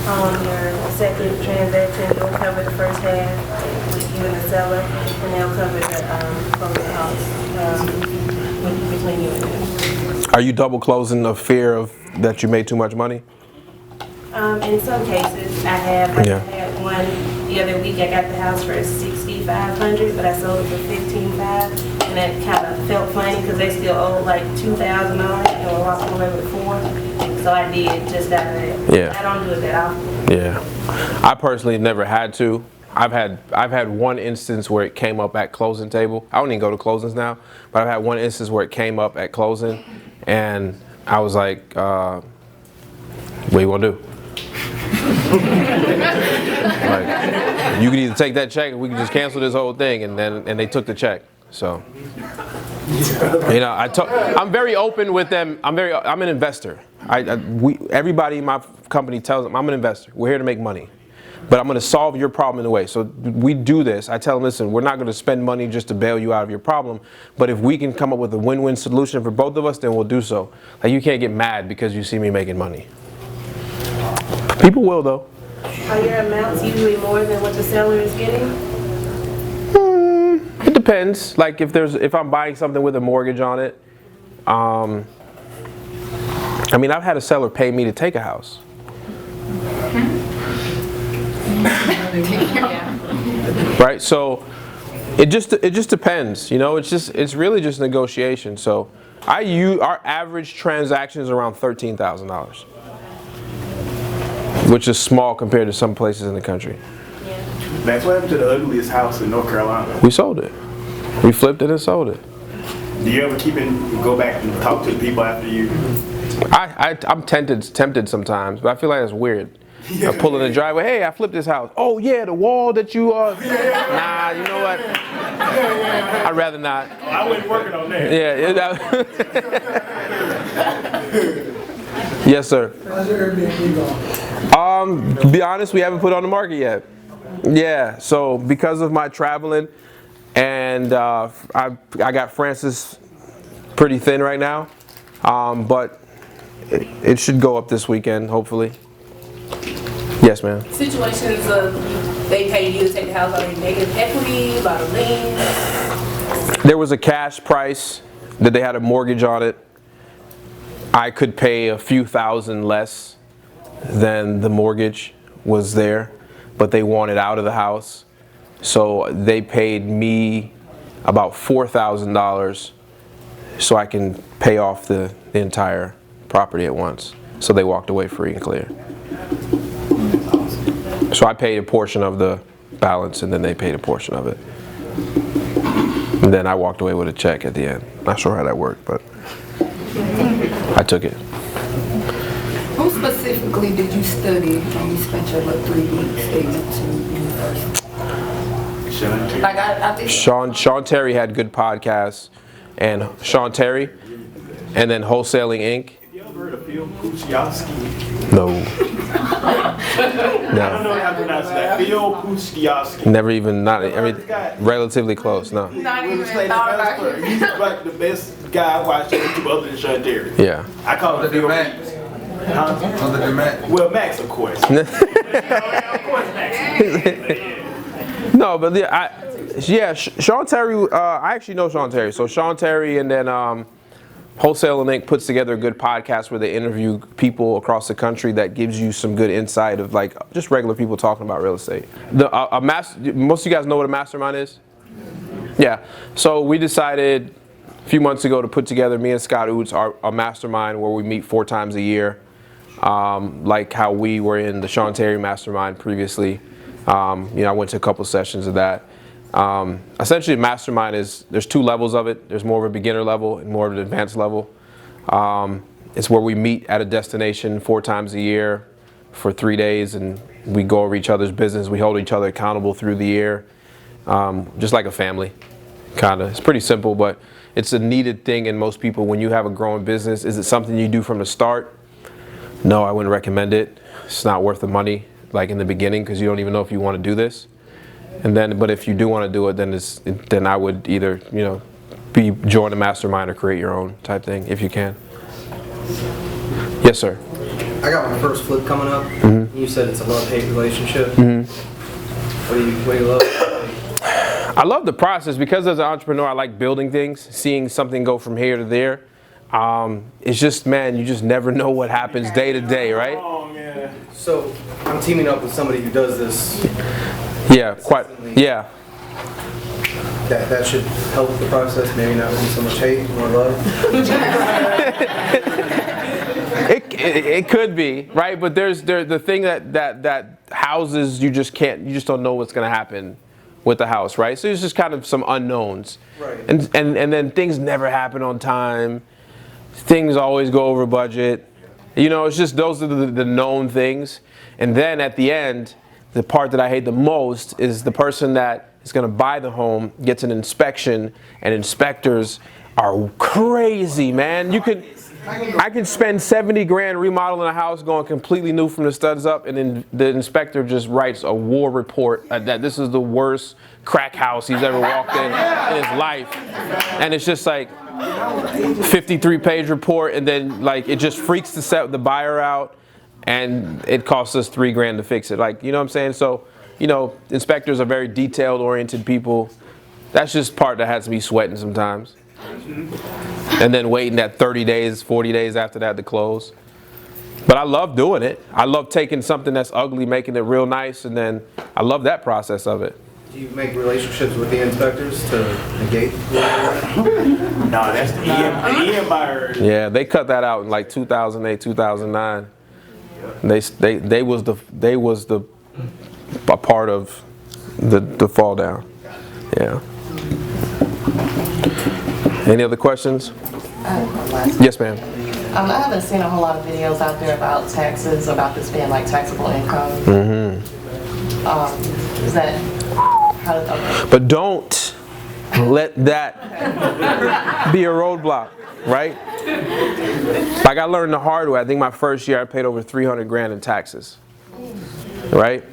on your second transaction, they'll cover the first half with you and the seller, and they'll cover the closing costs between you and them. Are you double closing the fear of that you made too much money? In some cases, I have. Like Yeah. I had one the other week. I got the house for $6,500, but I sold it for $15,500, and that kind of felt funny because they still owe like $2,000 on it, and we're walking away with $4,000. So I did just out of that. Yeah. I don't do it that often. Yeah. I personally never had to. I've had one instance where it came up at closing table. I don't even go to closings now, but I've had one instance where it came up at closing, and I was like, what you want to do? Like, you can either take that check or we can just cancel this whole thing, and they took the check. So, you know, I'm very open with them. I'm an investor. Everybody in my company tells them I'm an investor. We're here to make money, but I'm going to solve your problem in a way. So we do this. I tell them, listen, we're not going to spend money just to bail you out of your problem, but if we can come up with a win-win solution for both of us, then we'll do so. Like, you can't get mad because you see me making money. People will, though. Are your amounts usually more than what the seller is getting? It depends. Like if I'm buying something with a mortgage on it, I mean, I've had a seller pay me to take a house. Right? So it just depends. You know, it's really just negotiation. So our average transaction is around $13,000. Which is small compared to some places in the country. Max, what happened to the ugliest house in North Carolina? We sold it. We flipped it and sold it. Do you ever go back and talk to the people after you? I'm tempted sometimes, but I feel like it's weird. I pull in the driveway, hey, I flipped this house. Oh yeah, the wall that you Nah, you know what? I'd rather not. I wasn't working on that. Yeah. Yes, sir. How's your Airbnb going? To be honest, we haven't put it on the market yet. Yeah, so because of my traveling and I got Francis pretty thin right now, but it should go up this weekend, hopefully. Yes, ma'am. Situations of they pay you to take the house, are they negative equity, a lot of liens? There was a cash price that they had a mortgage on it. I could pay a few thousand less than the mortgage was there, but they wanted out of the house. So they paid me about $4,000 so I can pay off the entire property at once. So they walked away free and clear. So I paid a portion of the balance and then they paid a portion of it. And then I walked away with a check at the end. Not sure how that worked, but I took it. Who specifically did you study when you spent your 3 weeks staying to university? Like I think Sean Terry had good podcasts, and Sean Terry, and then Wholesaling Inc. Have you ever heard of Phil Pucciowski? No. I don't know how to pronounce that. Phil Pucciowski. Never even, relatively close, no. Not even He's like the best guy I watched on YouTube other than Sean Terry. Yeah. I call him Phil. Other than Max? Well, Max, of course. No, but Sean Terry, I actually know Sean Terry. So Sean Terry and then Wholesaling Inc. puts together a good podcast where they interview people across the country that gives you some good insight of like just regular people talking about real estate. Most of you guys know what a mastermind is? Yeah. So we decided a few months ago to put together, me and Scott Oots, a mastermind where we meet 4 times a year, like how we were in the Sean Terry mastermind previously. I went to a couple sessions of that. Essentially, mastermind there's 2 levels of it. There's more of a beginner level and more of an advanced level. It's where we meet at a destination 4 times a year for 3 days, and we go over each other's business. We hold each other accountable through the year, just like a family, kind of. It's pretty simple, but it's a needed thing in most people when you have a growing business. Is it something you do from the start? No, I wouldn't recommend it. It's not worth the money, like in the beginning, because you don't even know if you want to do this. But if you do want to do it, then I would either, join a mastermind or create your own type thing if you can. Yes, sir. I got my first flip coming up. Mm-hmm. You said it's a love-hate relationship. Mm-hmm. What do you love? I love the process because as an entrepreneur, I like building things, seeing something go from here to there. It's just, man, you just never know what happens day to day, right? Oh, yeah. So I'm teaming up with somebody who does this. Yeah, quite. Yeah. That should help the process. Maybe not be so much hate, more love. It could be, right? But there's the thing that houses, you just don't know what's going to happen with the house, right? So it's just kind of some unknowns. Right. And then things never happen on time. Things always go over budget. It's just those are the known things. And then at the end, the part that I hate the most is the person that is going to buy the home gets an inspection, and inspectors are crazy, man. I can spend 70 grand remodeling a house, going completely new from the studs up, and then the inspector just writes a war report that this is the worst crack house he's ever walked in his life. And it's just like 53-page report, and then like it just freaks the buyer out, and it costs us $3 grand to fix it. Like, you know what I'm saying? So, inspectors are very detailed-oriented people. That's just part that has to be sweating sometimes. And then waiting that 30 days, 40 days after that to close. But I love doing it. I love taking something that's ugly, making it real nice, and then I love that process of it. Do you make relationships with the inspectors to negate? No, that's the EM buyer. Yeah, they cut that out in like 2008, 2009. They was a part of the fall down. Yeah. Any other questions? Yes, ma'am. I haven't seen a whole lot of videos out there about taxes, about this being like taxable income. Mm-hmm. Is that how does okay. But don't let that be a roadblock, right? Like I learned the hard way. I think my first year I paid over 300 grand in taxes, right?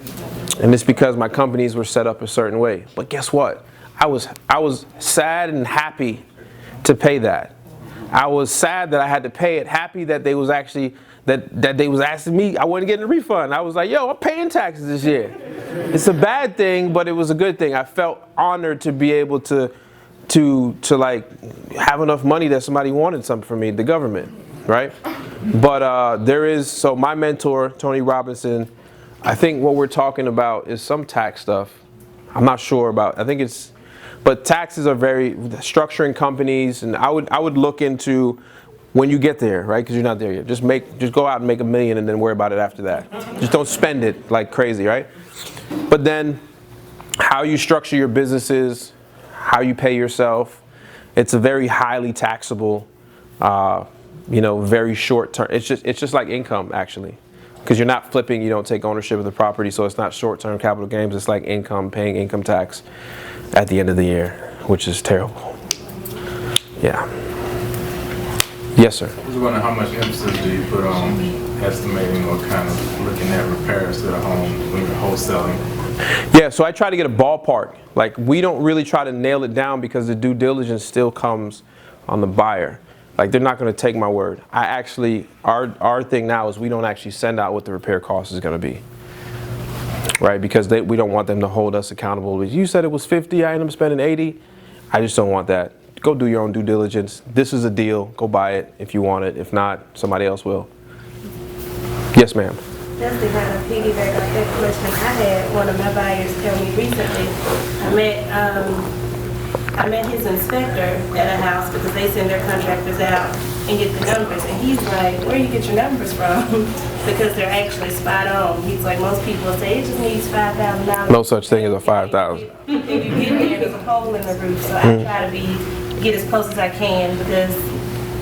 And it's because my companies were set up a certain way. But guess what? I was sad and happy to pay that. I was sad that I had to pay it, happy that they was actually that they was asking me, I wasn't getting a refund. I was like, yo, I'm paying taxes this year. It's a bad thing, but it was a good thing. I felt honored to be able to like have enough money that somebody wanted something from me, the government, right? But so my mentor, Tony Robinson, I think what we're talking about is some tax stuff. I'm not sure about, but taxes are very, structuring companies, and I would look into when you get there, right? Because you're not there yet. Just go out and make $1 million and then worry about it after that. Just don't spend it like crazy, right? But then how you structure your businesses, how you pay yourself, it's a very highly taxable, very short term. It's just like income actually. Because you're not flipping, you don't take ownership of the property, so it's not short-term capital gains. It's like income, paying income tax at the end of the year, which is terrible. Yeah. Yes, sir. I was wondering how much emphasis do you put on estimating or kind of looking at repairs to the home when you're wholesaling? Yeah, so I try to get a ballpark. Like, we don't really try to nail it down because the due diligence still comes on the buyer. Like, they're not going to take my word. Our thing now is we don't actually send out what the repair cost is going to be. Right? Because we don't want them to hold us accountable. You said it was 50, I ended up spending 80. I just don't want that. Go do your own due diligence. This is a deal. Go buy it if you want it. If not, somebody else will. Yes, ma'am. Just to kind of piggyback on that question, I had one of my buyers tell me recently, I met I met his inspector at a house because they send their contractors out and get the numbers. And he's like, where you get your numbers from? Because they're actually spot on. He's like, most people say it just needs $5,000. No such thing as a 5,000. If you get there, there's a hole in the roof. So I try to get as close as I can because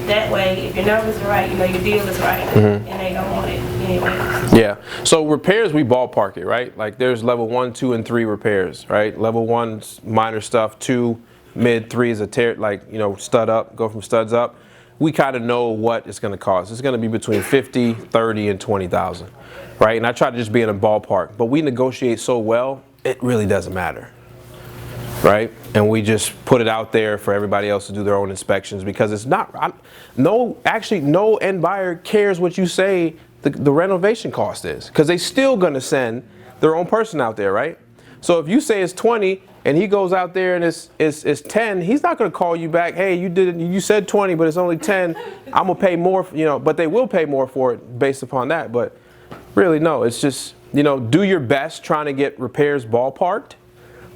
that way, if your numbers are right, you know your deal is right, and they don't want it anyway. Yeah. So repairs, we ballpark it, right? Like there's level 1, 2, and 3 repairs, right? Level 1's minor stuff. 2, mid. 3 is a tear, like stud up, go from studs up. We kind of know what it's going to cost. It's going to be between 50, 30, and 20,000, right? And I try to just be in a ballpark. But we negotiate so well, it really doesn't matter, right? And we just put it out there for everybody else to do their own inspections because it's not, no end buyer cares what you say the renovation cost is because they still going to send their own person out there, right? So if you say it's 20 and he goes out there and it's 10, he's not going to call you back, hey, you said 20, but it's only 10. I'm going to pay more, but they will pay more for it based upon that. But really, no, it's just, do your best trying to get repairs ballparked,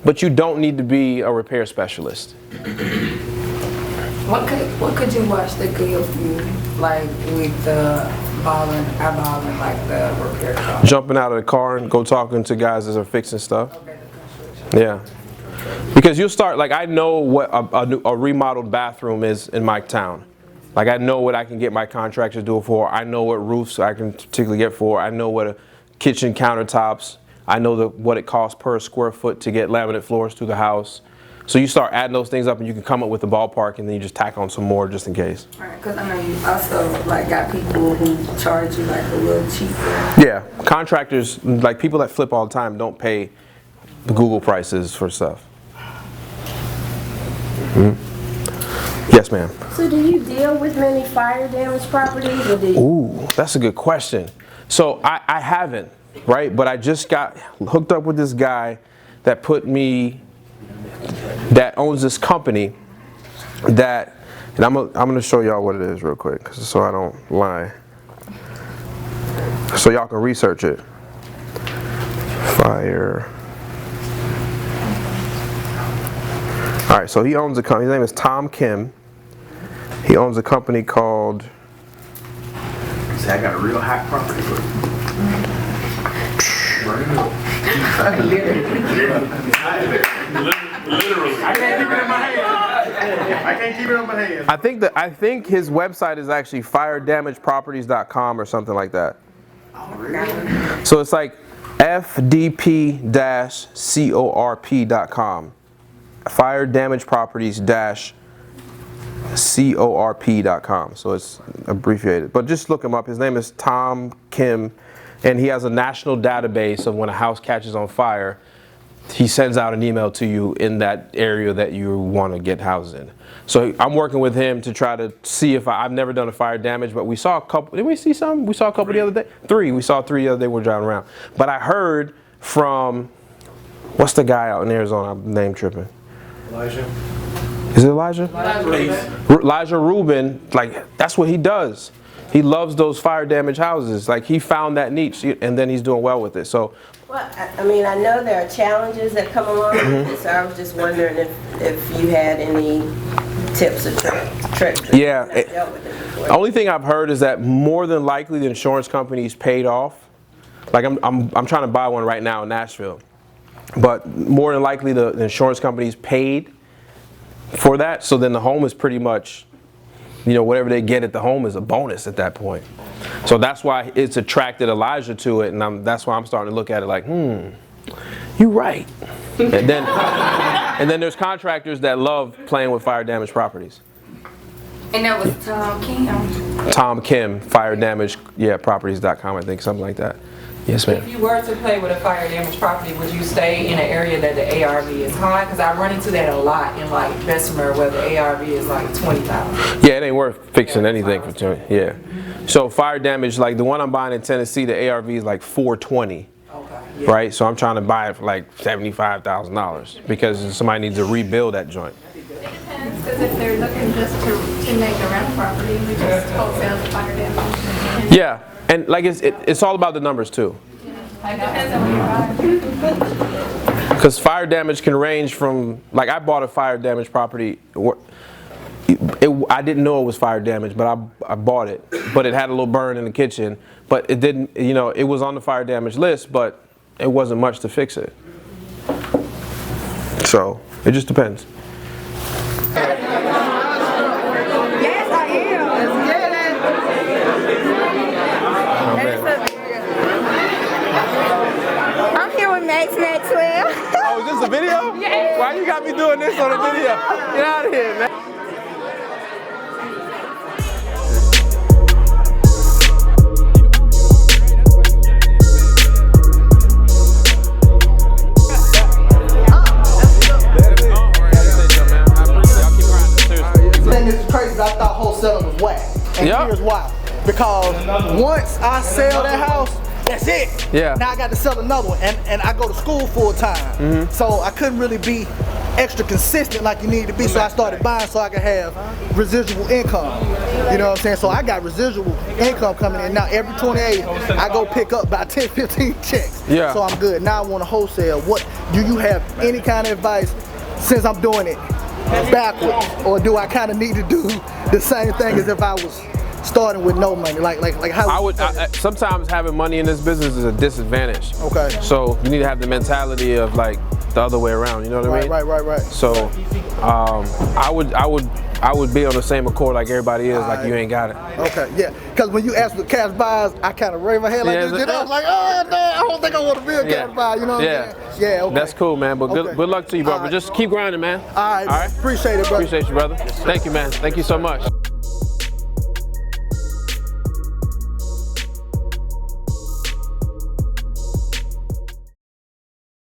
but you don't need to be a repair specialist. What could you watch that could help you, like with the eyeballing, like the repair shop? Jumping out of the car and go talking to guys that are fixing stuff. Yeah. Because you'll start, like I know what a remodeled bathroom is in my town. Like I know what I can get my contractors to do it for. I know what roofs I can particularly get for. I know what a kitchen countertops. I know what it costs per square foot to get laminate floors through the house. So you start adding those things up and you can come up with a ballpark and then you just tack on some more just in case. Right, because I know you also got people who charge you like a little cheaper. Yeah, contractors, like people that flip all the time don't pay the Google prices for stuff. Yes, ma'am. So do you deal with many fire damaged properties? Or do you? Ooh, that's a good question. So I haven't, right? But I just got hooked up with this guy that owns this company and I'm gonna show y'all what it is real quick so I don't lie. So y'all can research it. Fire. All right, so he owns a company. His name is Tom Kim. He owns a company called. See, I got a real hot property for you. Literally. I can't keep it in my hand. I think his website is actually firedamageproperties.com or something like that. Oh, really? So it's like fdp-corp.com. firedamageproperties-corp.com. So it's abbreviated. But just look him up. His name is Tom Kim, and he has a national database of when a house catches on fire. He sends out an email to you in that area that you want to get houses in. So I'm working with him to try to see if I've never done a fire damage, but we saw a couple. Did we see some? We saw a couple the other day. 3. We saw 3 the other day. We're driving around. But I heard from, what's the guy out in Arizona? I'm name tripping. Elijah. Is it Elijah? Elijah Rubin, like that's what he does. He loves those fire damaged houses. Like he found that niche and then he's doing well with it. So. Well, I mean, I know there are challenges that come along with it, so I was just wondering if you had any tips or tricks. Yeah. The only thing I've heard is that more than likely the insurance company's paid off. Like I'm trying to buy one right now in Nashville. But more than likely the insurance company's paid for that. So then the home is pretty much, whatever they get at the home is a bonus at that point. So that's why it's attracted Elijah to it, and that's why I'm starting to look at it like, you're right. And then there's contractors that love playing with fire damaged properties. And that was Tom Kim. Tom Kim, firedamage, properties.com, I think, something like that. Yes, ma'am. If you were to play with a fire damaged property, would you stay in an area that the ARV is high? Because I run into that a lot in like Bessemer where the ARV is like 20,000. Yeah, it ain't worth fixing anything for 20. Yeah. So fire damage, like the one I'm buying in Tennessee, the ARV is like 420. Okay. Yeah. Right? So I'm trying to buy it for like $75,000 because somebody needs to rebuild that joint. It depends, because if they're looking just to make a rental property, we just wholesale the fire damage. Yeah. And like it's all about the numbers too. It depends on what you're buying. Because fire damage can range from, like I bought a fire damage property. I didn't know it was fire damage, but I bought it. But it had a little burn in the kitchen. But it didn't, you know, it was on the fire damage list, but it wasn't much to fix it. So it just depends. Yes, I am. Let's get it. I'm here with Maxwell. Oh, is this a video? Yes. Why you got me doing this on a video? Get out of here, man. This is crazy. I thought wholesaling was whack. And here's why. Because once I sell that house, that's it. Yeah. Now I got to sell another one. And I go to school full time. So I couldn't really be extra consistent like you need to be. So I started buying so I could have residual income. You know what I'm saying? So I got residual income coming in. Now every 28, I go pick up about 10, 15 checks. Yeah. So I'm good. Now I want to wholesale. What do you have any kind of advice since I'm doing it backwards, or do I kind of need to do the same thing as if I was starting with no money? Like how? Sometimes having money in this business is a disadvantage. Okay. So you need to have the mentality of like the other way around. You know what I mean? Right. So I would be on the same accord like everybody is. Like you ain't got it. Okay. Yeah. Because when you ask with cash buys, I kind of raise my head like this. I was like, oh no, I don't think I want to be a cash buy. You know what I'm saying? Yeah. Okay. That's cool, man. But good luck to you, bro. But just keep grinding, man. All right. Appreciate it, brother. Appreciate you, brother. Thank you, man. Thank you so much.